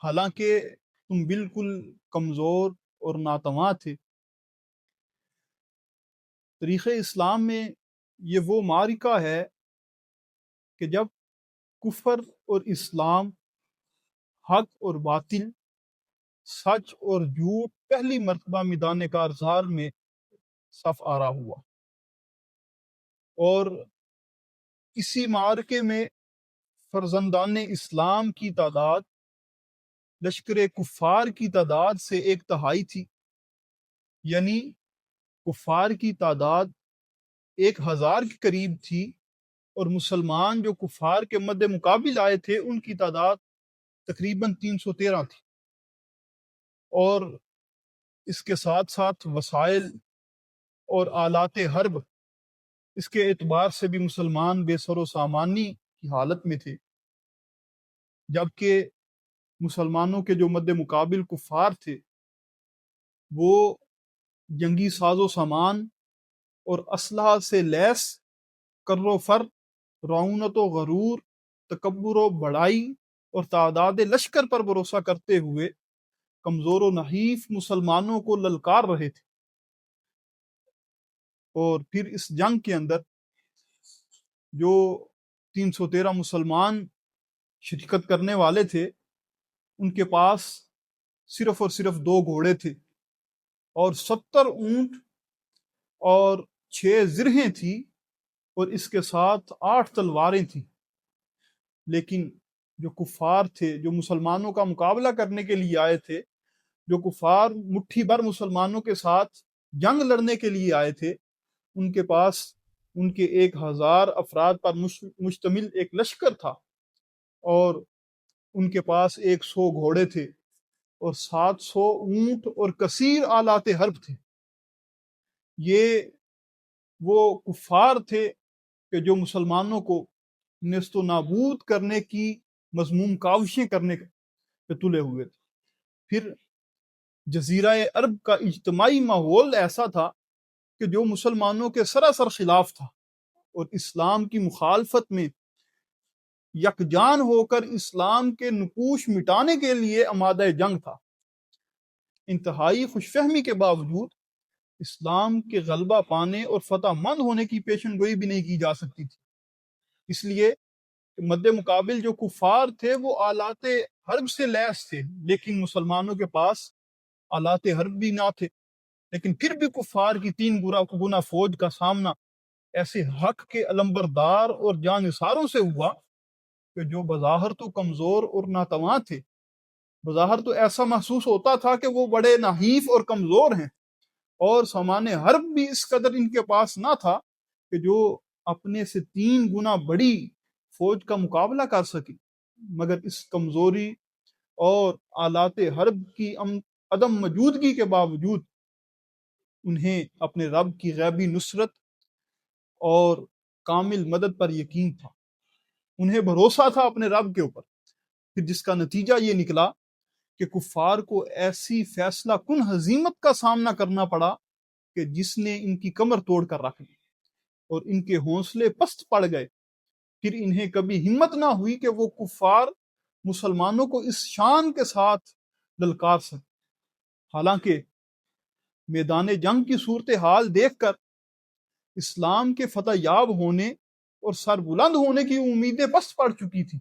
حالانکہ تم بالکل کمزور اور ناتواں تھے۔ تاریخ اسلام میں یہ وہ معرکہ ہے کہ جب کفر اور اسلام، حق اور باطل، سچ اور جھوٹ پہلی مرتبہ میدان کارزار میں صف آرا ہوا، اور اسی معرکے میں فرزندان اسلام کی تعداد لشکر کفار کی تعداد سے 1/3 تھی، یعنی کفار کی تعداد 1000 کے قریب تھی، اور مسلمان جو کفار کے مد مقابل آئے تھے ان کی تعداد تقریباً 313 تھی، اور اس کے ساتھ ساتھ وسائل اور آلات حرب اس کے اعتبار سے بھی مسلمان بے سر و سامانی کی حالت میں تھے، جبکہ مسلمانوں کے جو مد مقابل کفار تھے وہ جنگی ساز و سامان اور اسلحہ سے لیس کر و فر، رعونت و غرور، تکبر و بڑائی اور تعداد لشکر پر بھروسہ کرتے ہوئے کمزور و نحیف مسلمانوں کو للکار رہے تھے۔ اور پھر اس جنگ کے اندر جو 313 مسلمان شرکت کرنے والے تھے ان کے پاس صرف اور صرف 2 گھوڑے تھے، اور 70 اونٹ اور 6 زرہیں تھی، اور اس کے ساتھ 8 تلواریں تھیں۔ لیکن جو کفار تھے جو مسلمانوں کا مقابلہ کرنے کے لیے آئے تھے، جو کفار مٹھی بھر مسلمانوں کے ساتھ جنگ لڑنے کے لیے آئے تھے، ان کے پاس ان کے 1000 افراد پر مشتمل ایک لشکر تھا، اور ان کے پاس 100 گھوڑے تھے اور 700 اونٹ اور کثیر آلات حرب تھے۔ یہ وہ کفار تھے کہ جو مسلمانوں کو نیست و نابود کرنے کی مذموم کاوشیں کرنے پہ تلے ہوئے تھے۔ پھر جزیرہ عرب کا اجتماعی ماحول ایسا تھا کہ جو مسلمانوں کے سراسر خلاف تھا، اور اسلام کی مخالفت میں یکجان ہو کر اسلام کے نقوش مٹانے کے لیے آمادہ جنگ تھا۔ انتہائی خوش فہمی کے باوجود اسلام کے غلبہ پانے اور فتح مند ہونے کی پیشن گوئی بھی نہیں کی جا سکتی تھی، اس لیے مد مقابل جو کفار تھے وہ آلات حرب سے لیس تھے، لیکن مسلمانوں کے پاس آلات حرب بھی نہ تھے۔ لیکن پھر بھی کفار کی 3 گنا فوج کا سامنا ایسے حق کے علمبردار اور جانثاروں سے ہوا کہ جو بظاہر تو کمزور اور ناتواں تھے، بظاہر تو ایسا محسوس ہوتا تھا کہ وہ بڑے نحیف اور کمزور ہیں، اور سامان حرب بھی اس قدر ان کے پاس نہ تھا کہ جو اپنے سے 3 گنا بڑی فوج کا مقابلہ کر سکے، مگر اس کمزوری اور آلات حرب کی عدم موجودگی کے باوجود انہیں اپنے رب کی غیبی نصرت اور کامل مدد پر یقین تھا، انہیں بھروسہ تھا اپنے رب کے اوپر۔ پھر جس کا نتیجہ یہ نکلا کہ کفار کو ایسی فیصلہ کن ہزیمت کا سامنا کرنا پڑا کہ جس نے ان کی کمر توڑ کر رکھ دی، اور ان کے حوصلے پست پڑ گئے۔ پھر انہیں کبھی ہمت نہ ہوئی کہ وہ کفار مسلمانوں کو اس شان کے ساتھ للکار سکے۔ حالانکہ میدان جنگ کی صورتحال دیکھ کر اسلام کے فتح یاب ہونے اور سر بلند ہونے کی امیدیں پست پڑ چکی تھی،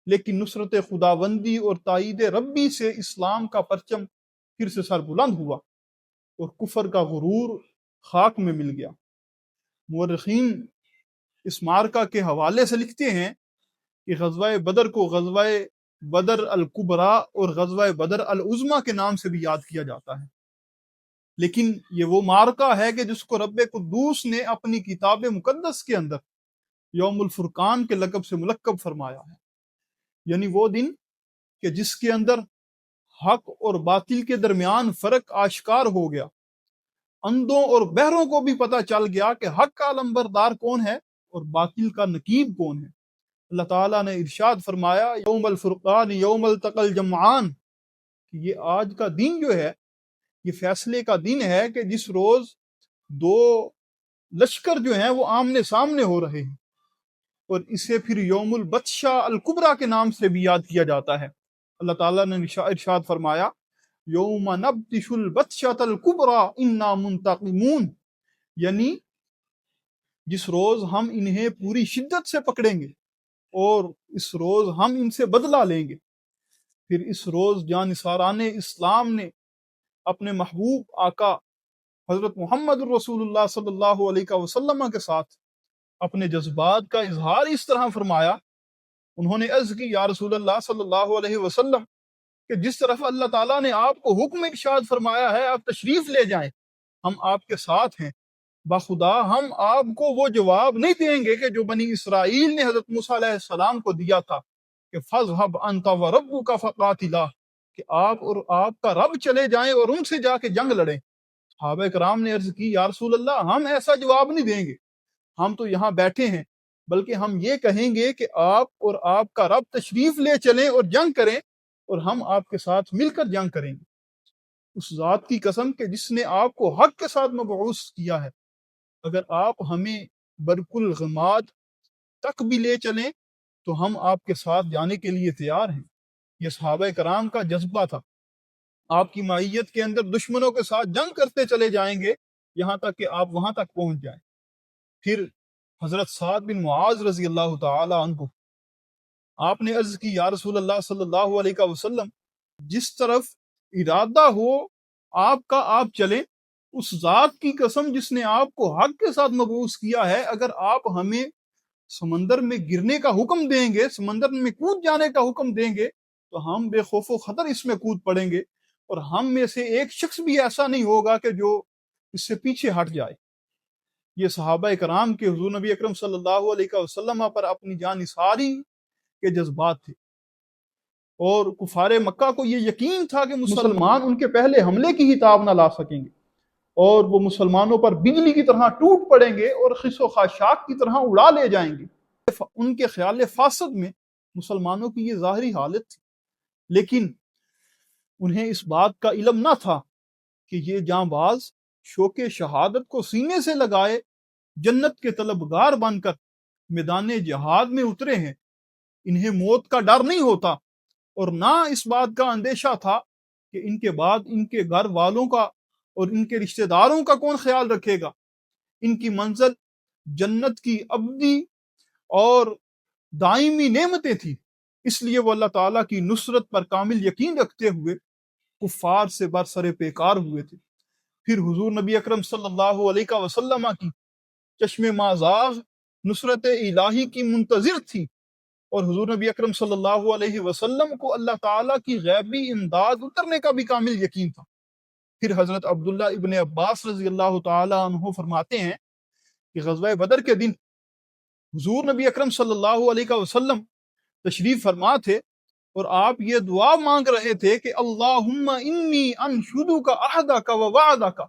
لیکن نصرت خداوندی اور تائید ربی سے اسلام کا پرچم پھر سے سر بلند ہوا اور کفر کا غرور خاک میں مل گیا۔ مورخین اس معرکہ کے حوالے سے لکھتے ہیں کہ غزوہ بدر کو غزوہ بدر الکبریٰ اور غزوہ بدر العظمیٰ کے نام سے بھی یاد کیا جاتا ہے، لیکن یہ وہ معرکہ ہے کہ جس کو رب قدوس نے اپنی کتاب مقدس کے اندر یوم الفرقان کے لقب سے ملقب فرمایا ہے، یعنی وہ دن کہ جس کے اندر حق اور باطل کے درمیان فرق آشکار ہو گیا، اندھوں اور بہروں کو بھی پتہ چل گیا کہ حق کا علمبردار کون ہے اور باطل کا نقیب کون ہے۔ اللہ تعالیٰ نے ارشاد فرمایا یوم الفرقان یوم التقى الجمعان، کہ یہ آج کا دن جو ہے یہ فیصلے کا دن ہے کہ جس روز دو لشکر جو ہیں وہ آمنے سامنے ہو رہے ہیں، اور اسے پھر یوم البطشہ الکبریٰ کے نام سے بھی یاد کیا جاتا ہے۔ اللہ تعالیٰ نے ارشاد فرمایا یوم نبطش البطشۃ الکبریٰ انا منتقمون، یعنی جس روز ہم انہیں پوری شدت سے پکڑیں گے اور اس روز ہم ان سے بدلہ لیں گے۔ پھر اس روز جانثاران اسلام نے اپنے محبوب آقا حضرت محمد رسول اللہ صلی اللہ علیہ وسلم کے ساتھ اپنے جذبات کا اظہار اس طرح فرمایا، انہوں نے عرض کی یا رسول اللہ صلی اللہ علیہ وسلم کہ جس طرف اللہ تعالیٰ نے آپ کو حکم ارشاد فرمایا ہے آپ تشریف لے جائیں، ہم آپ کے ساتھ ہیں، بخدا ہم آپ کو وہ جواب نہیں دیں گے کہ جو بنی اسرائیل نے حضرت موسیٰ علیہ السلام کو دیا تھا کہ فَاذْهَبْ أَنْتَ وَرَبُّكَ فَقَاتِلَا، کہ آپ اور آپ کا رب چلے جائیں اور ان سے جا کے جنگ لڑیں۔ صحابہ کرام نے عرض کی یا رسول اللہ ہم ایسا جواب نہیں دیں گے، ہم تو یہاں بیٹھے ہیں، بلکہ ہم یہ کہیں گے کہ آپ اور آپ کا رب تشریف لے چلیں اور جنگ کریں اور ہم آپ کے ساتھ مل کر جنگ کریں گے۔ اس ذات کی قسم کہ جس نے آپ کو حق کے ساتھ مبعوث کیا ہے، اگر آپ ہمیں برق الغماد تک بھی لے چلیں تو ہم آپ کے ساتھ جانے کے لیے تیار ہیں۔ یہ صحابہ کرام کا جذبہ تھا، آپ کی معیت کے اندر دشمنوں کے ساتھ جنگ کرتے چلے جائیں گے یہاں تک کہ آپ وہاں تک پہنچ جائیں۔ پھر حضرت سعد بن معاذ رضی اللہ تعالی عنہ، آپ نے عرض کی یا رسول اللہ صلی اللہ علیہ وسلم جس طرف ارادہ ہو آپ کا آپ چلیں، اس ذات کی قسم جس نے آپ کو حق کے ساتھ مبعوث کیا ہے، اگر آپ ہمیں سمندر میں گرنے کا حکم دیں گے، سمندر میں کود جانے کا حکم دیں گے تو ہم بے خوف و خطر اس میں کود پڑیں گے، اور ہم میں سے ایک شخص بھی ایسا نہیں ہوگا کہ جو اس سے پیچھے ہٹ جائے۔ یہ صحابہ کرام کے حضور نبی اکرم صلی اللہ علیہ وسلم پر اپنی جان نثاری کے جذبات تھے، اور کفار مکہ کو یہ یقین تھا کہ مسلمان ان کے پہلے حملے کی ہی تاب نہ لا سکیں گے، اور وہ مسلمانوں پر بجلی کی طرح ٹوٹ پڑیں گے اور خس و خاشاک کی طرح اڑا لے جائیں گے۔ ان کے خیال فاسد میں مسلمانوں کی یہ ظاہری حالت تھی، لیکن انہیں اس بات کا علم نہ تھا کہ یہ جاں باز شوق شہادت کو سینے سے لگائے جنت کے طلبگار بن کر میدان جہاد میں اترے ہیں، انہیں موت کا ڈر نہیں ہوتا، اور نہ اس بات کا اندیشہ تھا کہ ان کے بعد ان کے گھر والوں کا اور ان کے رشتہ داروں کا کون خیال رکھے گا۔ ان کی منزل جنت کی ابدی اور دائمی نعمتیں تھیں، اس لیے وہ اللہ تعالیٰ کی نصرت پر کامل یقین رکھتے ہوئے کفار سے برسر پیکار ہوئے تھے۔ پھر حضور نبی اکرم صلی اللہ علیہ وسلم کی چشم مازاغ نصرت الہی کی منتظر تھی، اور حضور نبی اکرم صلی اللہ علیہ وسلم کو اللہ تعالیٰ کی غیبی امداد اترنے کا بھی کامل یقین تھا۔ پھر حضرت عبداللہ ابن عباس رضی اللہ تعالی عنہ فرماتے ہیں کہ غزوہ بدر کے دن حضور نبی اکرم صلی اللہ علیہ وسلم تشریف فرما تھے، اور آپ یہ دعا مانگ رہے تھے کہ اللہم انی انشدک عہدک و وعدک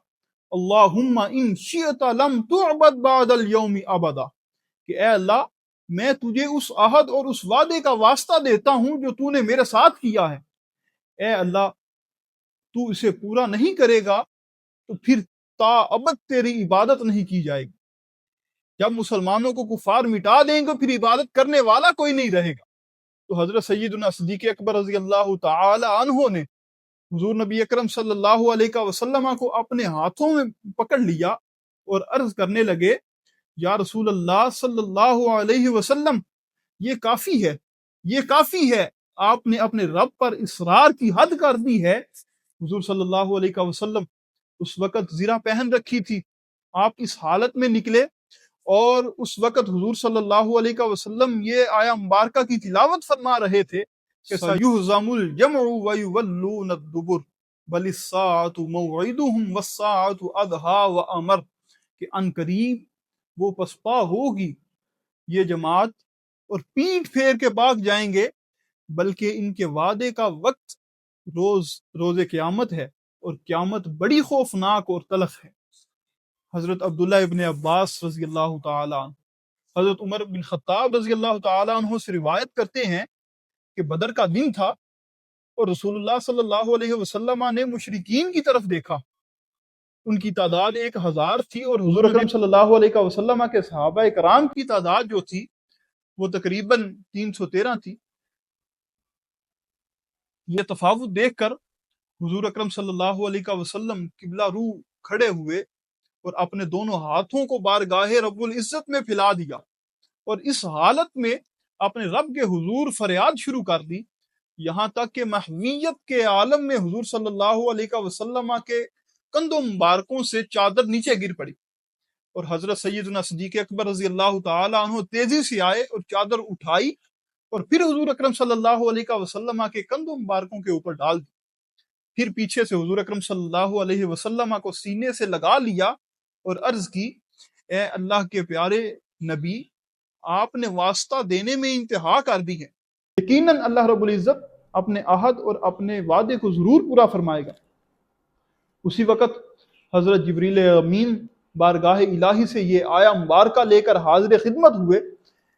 اللہم ان شئت لم تعبد بعد اليوم ابدا، کہ اے اللہ میں تجھے اس عہد اور اس وعدے کا واسطہ دیتا ہوں جو تو نے میرے ساتھ کیا ہے، اے اللہ تو اسے پورا نہیں کرے گا تو پھر تا ابد تیری عبادت نہیں کی جائے گی۔ جب مسلمانوں کو کفار مٹا دیں گے پھر عبادت کرنے والا کوئی نہیں رہے گا۔ تو حضرت سیدنا صدیق اکبر رضی اللہ تعالی عنہ نے حضور نبی اکرم صلی اللہ علیہ وسلم کو اپنے ہاتھوں میں پکڑ لیا اور عرض کرنے لگے یا رسول اللہ صلی اللہ علیہ وسلم یہ کافی ہے، یہ کافی ہے، آپ نے اپنے رب پر اصرار کی حد کر دی ہے۔ حضور صلی اللہ علیہ وسلم اس وقت زرہ پہن رکھی تھی، آپ اس حالت میں نکلے، اور اس وقت حضور صلی اللہ علیہ وسلم یہ آیہ مبارکہ کی تلاوت فرما رہے تھے کہ سَيُهْزَمُ الْجَمْعُ وَيُوَلُّونَ الدُّبُرَ بَلِ السَّاعَةُ مَوْعِدُهُمْ وَالسَّاعَةُ أَدْهَىٰ وَأَمَرُ، کہ ان قریب وہ پسپا ہوگی یہ جماعت اور پیٹھ پھیر کے بھاگ جائیں گے، بلکہ ان کے وعدے کا وقت روز قیامت ہے، اور قیامت بڑی خوفناک اور تلخ ہے۔ حضرت عبداللہ ابن عباس رضی اللہ تعالی عنہ حضرت عمر بن خطاب رضی اللہ تعالیٰ عنہ سے روایت کرتے ہیں کہ بدر کا دن تھا اور رسول اللہ صلی اللہ علیہ وسلم نے مشرکین کی طرف دیکھا. ان کی تعداد 1000 تھی اور حضور اکرم صلی اللہ علیہ وسلم کے صحابہ کرام کی تعداد جو تھی وہ تقریباً 313 تھی. یہ تفاوت دیکھ کر حضور اکرم صلی اللہ علیہ وسلم قبلہ رو کھڑے ہوئے اور اپنے دونوں ہاتھوں کو بارگاہ رب العزت میں پھیلا دیا اور اس حالت میں اپنے رب کے حضور فریاد شروع کر دی، یہاں تک کہ محویت کے عالم میں حضور صلی اللہ علیہ وسلم کے کندھوں مبارکوں سے چادر نیچے گر پڑی اور حضرت سیدنا صدیق اکبر رضی اللہ تعالیٰ عنہ تیزی سے آئے اور چادر اٹھائی اور پھر حضور اکرم صلی اللہ علیہ وسلم کے کندھوں مبارکوں کے اوپر ڈال دی. پھر پیچھے سے حضور اکرم صلی اللہ علیہ وسلم کو سینے سے لگا لیا اور عرض کی، اے اللہ کے پیارے نبی، آپ نے واسطہ دینے میں انتہا کر دی ہے، یقیناً اللہ رب العزت اپنے عہد اور اپنے وعدے کو ضرور پورا فرمائے گا. اسی وقت حضرت جبریل امین بارگاہ الہی سے یہ آیا مبارکہ لے کر حاضر خدمت ہوئے،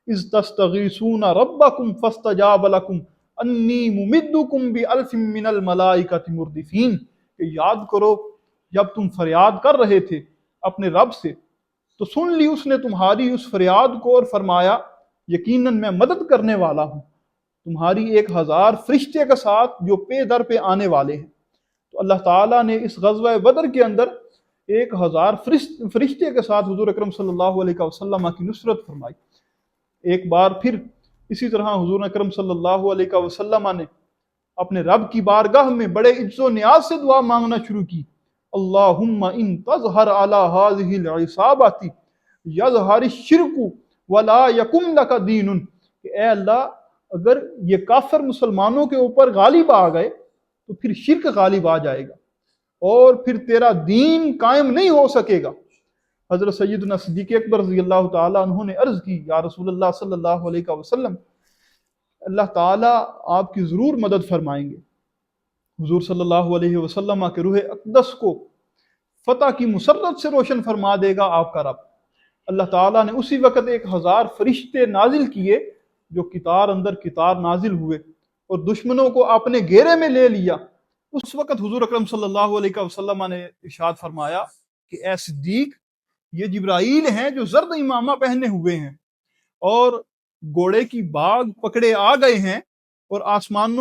اذ تستغیثون ربکم فاستجاب لکم انی ممدکم بألف من الملائکۃ مردفین، کہ یاد کرو جب تم فریاد کر رہے تھے اپنے رب سے تو سن لی اس نے تمہاری اس فریاد کو اور فرمایا یقیناً میں مدد کرنے والا ہوں تمہاری 1000 فرشتے کے ساتھ جو پے در پہ آنے والے ہیں. تو اللہ تعالیٰ نے اس غزوہ بدر کے اندر 1000 فرشتے کے ساتھ حضور اکرم صلی اللہ علیہ وسلم کی نصرت فرمائی. ایک بار پھر اسی طرح حضور اکرم صلی اللہ علیہ وسلم نے اپنے رب کی بارگاہ میں بڑے عجز و نیاز سے دعا مانگنا شروع کی. اللہم ان تظہر علی ہذہ العصابۃ یظہر الشرک ولا یکن لک دین، کہ اے اللہ اگر یہ کافر مسلمانوں کے اوپر غالب آ گئے تو پھر شرک غالب آ جائے گا اور پھر تیرا دین قائم نہیں ہو سکے گا. حضرت سیدنا صدیق اکبر رضی اللہ تعالیٰ عنہ نے عرض کی، یا رسول اللہ صلی اللہ علیہ وسلم، اللہ تعالیٰ آپ کی ضرور مدد فرمائیں گے. حضور صلی اللہ علیہ وسلم کے روح اقدس کو فتح کی مسرت سے روشن فرما دے گا آپ کا رب. اللہ تعالیٰ نے اسی وقت 1000 فرشتے نازل کیے جو قطار اندر قطار نازل ہوئے اور دشمنوں کو اپنے گھیرے میں لے لیا. اس وقت حضور اکرم صلی اللہ علیہ وسلم نے ارشاد فرمایا کہ اے صدیق، یہ جبرائیل ہیں جو زرد امامہ پہنے ہوئے ہیں اور گھوڑے کی باگ پکڑے آ گئے ہیں اور آسمان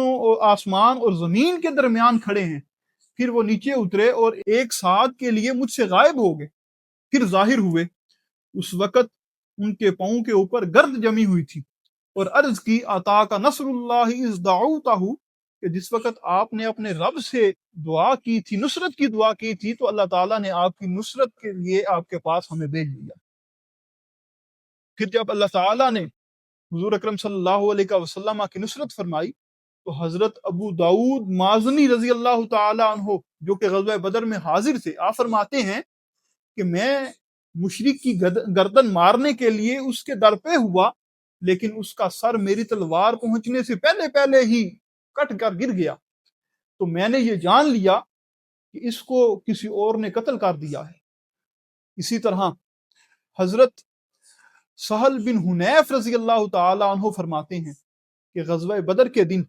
اور زمین کے درمیان کھڑے ہیں. پھر وہ نیچے اترے اور ایک ساتھ کے لیے مجھ سے غائب ہو گئے، پھر ظاہر ہوئے. اس وقت ان کے پاؤں کے اوپر گرد جمی ہوئی تھی اور عرض کی، عطا کا نصر اللہ اذ دعوتہ، کہ جس وقت آپ نے اپنے رب سے دعا کی تھی، نصرت کی دعا کی تھی، تو اللہ تعالیٰ نے آپ کی نصرت کے لیے آپ کے پاس ہمیں بھیج دیا. پھر جب اللہ تعالیٰ نے حضور اکرم صلی اللہ علیہ وسلم کی نصرت فرمائی تو حضرت ابو داؤد مازنی رضی اللہ تعالیٰ عنہ جو کہ غزوہ بدر میں حاضر تھے، آپ فرماتے ہیں کہ میں مشرک کی گردن مارنے کے لیے اس کے در پہ ہوا، لیکن اس کا سر میری تلوار پہنچنے سے پہلے ہی کٹ کر گر گیا. تو میں نے یہ جان لیا کہ اس کو کسی اور نے قتل کر دیا ہے. اسی طرح حضرت سہل بن حنیف رضی اللہ تعالی عنہ فرماتے ہیں کہ غزوہ بدر کے دن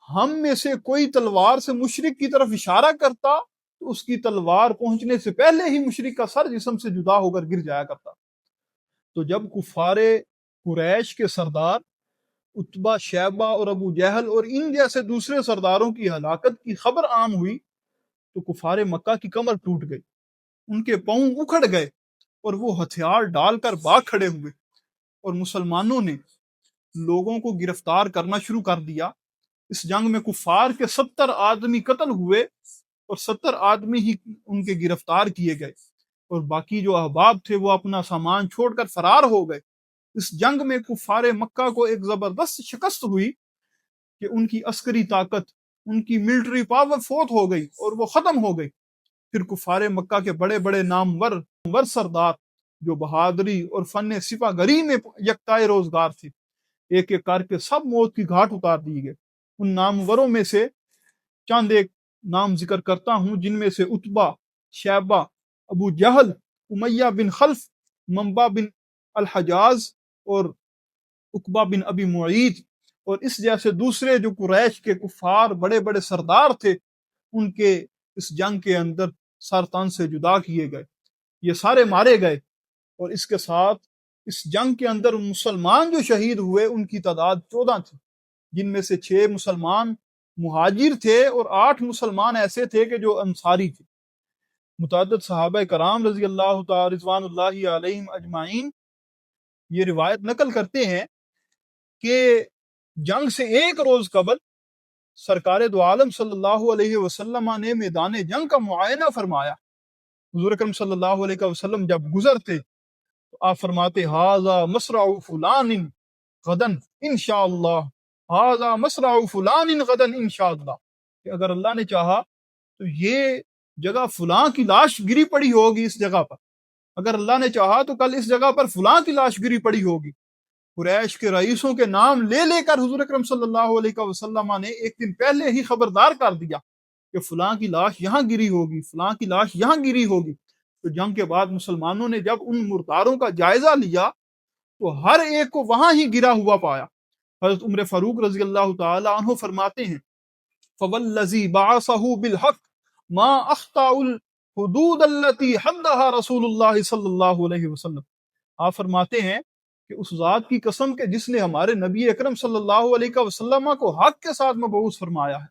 ہم میں سے کوئی تلوار سے مشرک کی طرف اشارہ کرتا تو اس کی تلوار پہنچنے سے پہلے ہی مشرک کا سر جسم سے جدا ہو کر گر جایا کرتا. تو جب کفار قریش کے سردار عتبہ، شیبہ اور ابو جہل اور ان جیسے دوسرے سرداروں کی ہلاکت کی خبر عام ہوئی تو کفار مکہ کی کمر ٹوٹ گئی، ان کے پاؤں اکھڑ گئے اور وہ ہتھیار ڈال کر بھاگ کھڑے ہوئے اور مسلمانوں نے لوگوں کو گرفتار کرنا شروع کر دیا. اس جنگ میں کفار کے 70 آدمی قتل ہوئے اور 70 آدمی ہی ان کے گرفتار کیے گئے اور باقی جو احباب تھے وہ اپنا سامان چھوڑ کر فرار ہو گئے. اس جنگ میں کفار مکہ کو ایک زبردست شکست ہوئی کہ ان کی عسکری طاقت، ان کی ملٹری پاور فوت ہو گئی اور وہ ختم ہو گئی. پھر کفار مکہ کے بڑے بڑے نامور سردار جو بہادری اور فن سپہ گری میں یکتائے روزگار تھے، ایک ایک کر کے سب موت کی گھاٹ اتار دیے گئے. ان ناموروں میں سے چند ایک نام ذکر کرتا ہوں، جن میں سے عتبہ، شیبہ، ابو جہل، امیہ بن خلف، منبع بن الحجاز، اور عقبہ بن ابی معیط اور اس جیسے دوسرے جو قریش کے کفار بڑے بڑے سردار تھے، ان کے اس جنگ کے اندر سر تن سے جدا کیے گئے، یہ سارے مارے گئے۔ اور اس کے ساتھ اس جنگ کے اندر مسلمان جو شہید ہوئے ان کی تعداد 14 تھی، جن میں سے 6 مسلمان مہاجر تھے اور 8 مسلمان ایسے تھے کہ جو انصاری تھے۔ متعدد صحابہ کرام رضی اللہ تعالی رضوان اللہ علیہم اجمعین یہ روایت نقل کرتے ہیں کہ جنگ سے ایک روز قبل سرکار دو عالم صلی اللہ علیہ وسلم نے میدان جنگ کا معائنہ فرمایا۔ حضور اکرم صلی اللہ علیہ وسلم جب گزرتے تو آپ فرماتے ھذا مصرع فلان غدا انشاءاللہ، ھذا مصرع فلان غدا انشاءاللہ، کہ اگر اللہ نے چاہا تو یہ جگہ فلاں کی لاش گری پڑی ہوگی اس جگہ پر، اگر اللہ نے چاہا تو کل اس جگہ پر فلاں کی لاش گری پڑی ہوگی۔ قریش کے رئیسوں کے نام لے لے کر حضور اکرم صلی اللہ علیہ وسلم نے ایک دن پہلے ہی خبردار کر دیا کہ فلاں کی لاش یہاں گری ہوگی، فلاں کی لاش یہاں گری ہوگی۔ تو جنگ کے بعد مسلمانوں نے جب ان مرداروں کا جائزہ لیا تو ہر ایک کو وہاں ہی گرا ہوا پایا۔ حضرت عمر فاروق رضی اللہ تعالی عنہ فرماتے ہیں فوالذی بعثہ بالحق ما اخطأ الحدود التي حدها رسول اللہ صلی اللہ علیہ وسلم۔ آپ فرماتے ہیں کہ اس ذات کی قسم کہ جس نے ہمارے نبی اکرم صلی اللہ علیہ وسلم کو حق کے ساتھ مبعوث فرمایا ہے،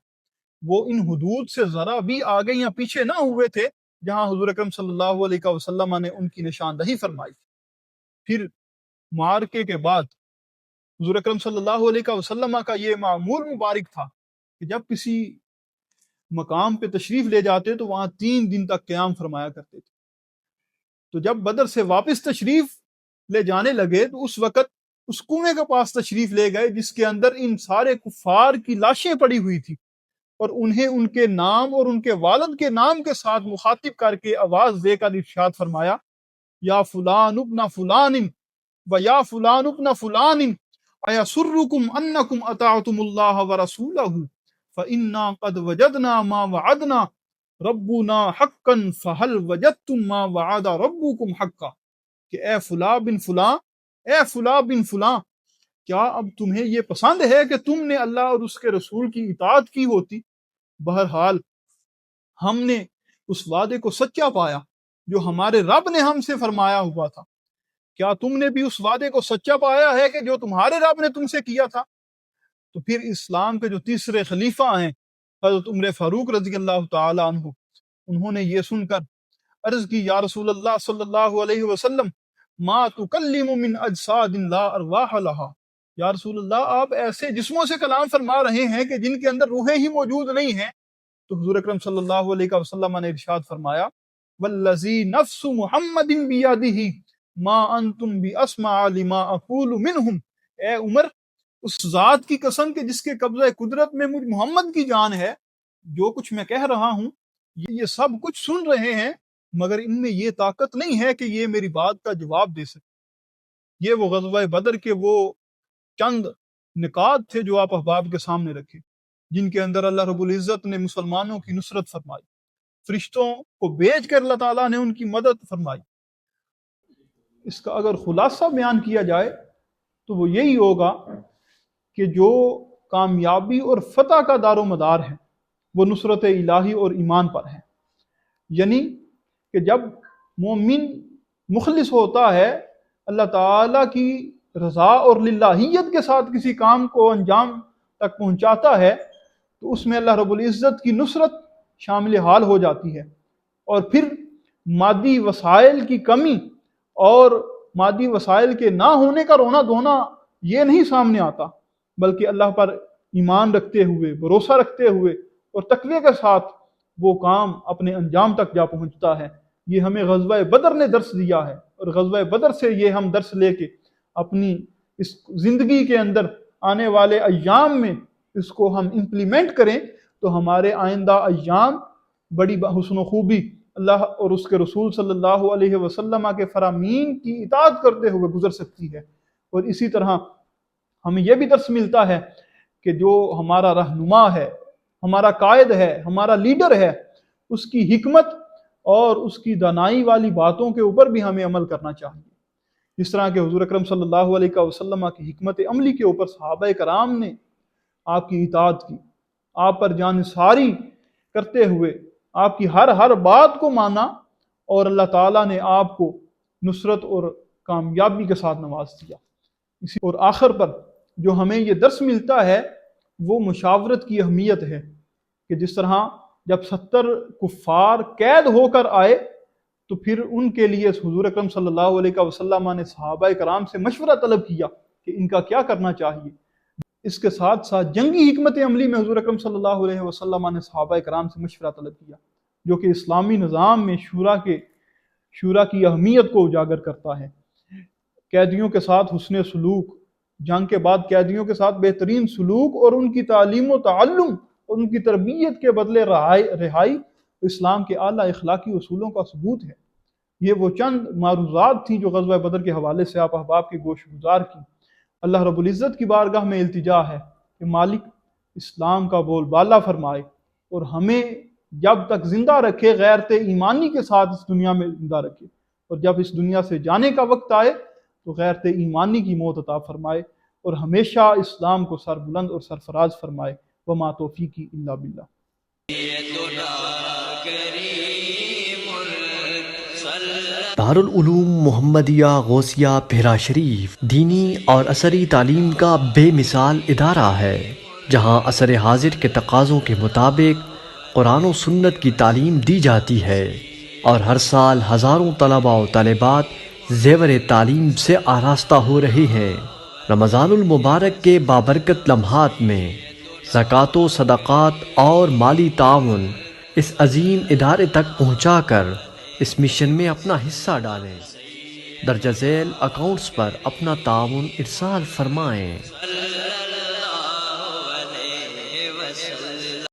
وہ ان حدود سے ذرا بھی آگے یا پیچھے نہ ہوئے تھے جہاں حضور اکرم صلی اللہ علیہ وسلم نے ان کی نشاندہی فرمائی۔ پھر معرکے کے بعد حضور اکرم صلی اللہ علیہ وسلم کا یہ معمول مبارک تھا کہ جب کسی مقام پہ تشریف لے جاتے تو وہاں 3 دن تک قیام فرمایا کرتے تھے۔ تو جب بدر سے واپس تشریف لے جانے لگے تو اس وقت اس کنویں کے پاس تشریف لے گئے جس کے اندر ان سارے کفار کی لاشیں پڑی ہوئی تھی، اور انہیں ان کے نام اور ان کے والد کے نام کے ساتھ مخاطب کر کے آواز دے کر ارشاد فرمایا یا فلان ابن فلان و یا فلان ابن فلان ایسرکم انکم اطاعتم اللہ ورسولہ فإنا قد وجدنا ما وعدنا ربنا حقا فہل وجدتم ما وعد ربکم حقا، کہ اے فلاں بن فلاں، اے فلاں بن فلاں، کیا اب تمہیں یہ پسند ہے کہ تم نے اللہ اور اس کے رسول کی اطاعت کی ہوتی؟ بہرحال ہم نے اس وعدے کو سچا پایا جو ہمارے رب نے ہم سے فرمایا ہوا تھا۔ کیا تم نے بھی اس وعدے کو سچا پایا ہے کہ جو تمہارے رب نے تم سے کیا تھا؟ تو پھر اسلام کے جو تیسرے خلیفہ ہیں حضرت عمر فاروق رضی اللہ تعالی عنہ، انہوں نے یہ سن کر عرض کی یا رسول اللہ صلی اللہ علیہ وسلم ما تکلم من اجساد لا ارواح لها، یا رسول اللہ آپ ایسے جسموں سے کلام فرما رہے ہیں کہ جن کے اندر روحیں ہی موجود نہیں ہیں۔ تو حضور اکرم صلی اللہ علیہ وسلم نے ارشاد فرمایا والذی نفس محمد بیدہ ما انتم باسمع لما اقول منہم، اے عمر اس ذات کی قسم کہ جس کے قبضہ قدرت میں مجھ محمد کی جان ہے، جو کچھ میں کہہ رہا ہوں یہ سب کچھ سن رہے ہیں مگر ان میں یہ طاقت نہیں ہے کہ یہ میری بات کا جواب دے سکے۔ یہ وہ غزوہ بدر کے وہ چند نکات تھے جو آپ احباب کے سامنے رکھے، جن کے اندر اللہ رب العزت نے مسلمانوں کی نصرت فرمائی، فرشتوں کو بھیج کر اللہ تعالیٰ نے ان کی مدد فرمائی۔ اس کا اگر خلاصہ بیان کیا جائے تو وہ یہی ہوگا کہ جو کامیابی اور فتح کا دار و مدار ہے وہ نصرت الہی اور ایمان پر ہے، یعنی کہ جب مومن مخلص ہوتا ہے، اللہ تعالیٰ کی رضا اور للہیت کے ساتھ کسی کام کو انجام تک پہنچاتا ہے تو اس میں اللہ رب العزت کی نصرت شامل حال ہو جاتی ہے، اور پھر مادی وسائل کی کمی اور مادی وسائل کے نہ ہونے کا رونا دھونا یہ نہیں سامنے آتا، بلکہ اللہ پر ایمان رکھتے ہوئے، بھروسہ رکھتے ہوئے اور تقوی کے ساتھ وہ کام اپنے انجام تک جا پہنچتا ہے۔ یہ ہمیں غزوہ بدر نے درس دیا ہے، اور غزوہ بدر سے یہ ہم درس لے کے اپنی اس زندگی کے اندر آنے والے ایام میں اس کو ہم امپلیمنٹ کریں تو ہمارے آئندہ ایام بڑی حسن و خوبی اللہ اور اس کے رسول صلی اللہ علیہ وسلم کے فرامین کی اطاعت کرتے ہوئے گزر سکتی ہے۔ اور اسی طرح ہمیں یہ بھی درس ملتا ہے کہ جو ہمارا رہنما ہے، ہمارا قائد ہے، ہمارا لیڈر ہے، اس کی حکمت اور اس کی دانائی والی باتوں کے اوپر بھی ہمیں عمل کرنا چاہیے۔ جس طرح کہ حضور اکرم صلی اللہ علیہ وسلم کی حکمت عملی کے اوپر صحابہ کرام نے آپ کی اطاعت کی، آپ پر جانثاری کرتے ہوئے آپ کی ہر بات کو مانا، اور اللہ تعالیٰ نے آپ کو نصرت اور کامیابی کے ساتھ نواز دیا۔ اور آخر پر جو ہمیں یہ درس ملتا ہے وہ مشاورت کی اہمیت ہے، کہ جس طرح جب 70 کفار قید ہو کر آئے تو پھر ان کے لیے حضور اکرم صلی اللہ علیہ وسلم نے صحابہ کرام سے مشورہ طلب کیا کہ ان کا کیا کرنا چاہیے۔ اس کے ساتھ ساتھ جنگی حکمت عملی میں حضور اکرم صلی اللہ علیہ وسلم نے صحابہ کرام سے مشورہ طلب کیا، جو کہ اسلامی نظام میں شورا کی اہمیت کو اجاگر کرتا ہے۔ قیدیوں کے ساتھ حسن سلوک، جنگ کے بعد قیدیوں کے ساتھ بہترین سلوک اور ان کی تعلیم و تعلم اور ان کی تربیت کے بدلے رہائی اسلام کے اعلیٰ اخلاقی اصولوں کا ثبوت ہے۔ یہ وہ چند معروضات تھیں جو غزوہ بدر کے حوالے سے آپ احباب کے گوش گزار کی۔ اللہ رب العزت کی بارگاہ میں التجا ہے کہ مالک اسلام کا بول بالا فرمائے اور ہمیں جب تک زندہ رکھے غیرت ایمانی کے ساتھ اس دنیا میں زندہ رکھے، اور جب اس دنیا سے جانے کا وقت آئے تو غیرت ایمانی کی موت عطا فرمائے اور ہمیشہ اسلام کو سر بلند اور سرفراز فرمائے۔ وما توفیقی الا باللہ۔ دارالعلوم محمدیہ غوثیہ بھیرا شریف دینی اور عصری تعلیم کا بے مثال ادارہ ہے، جہاں عصر حاضر کے تقاضوں کے مطابق قرآن و سنت کی تعلیم دی جاتی ہے، اور ہر سال ہزاروں طلباء و طالبات زیور تعلیم سے آراستہ ہو رہے ہیں۔ رمضان المبارک کے بابرکت لمحات میں زکوٰۃ و صدقات اور مالی تعاون اس عظیم ادارے تک پہنچا کر اس مشن میں اپنا حصہ ڈالیں۔ درج ذیل اکاؤنٹس پر اپنا تعاون ارسال فرمائیں۔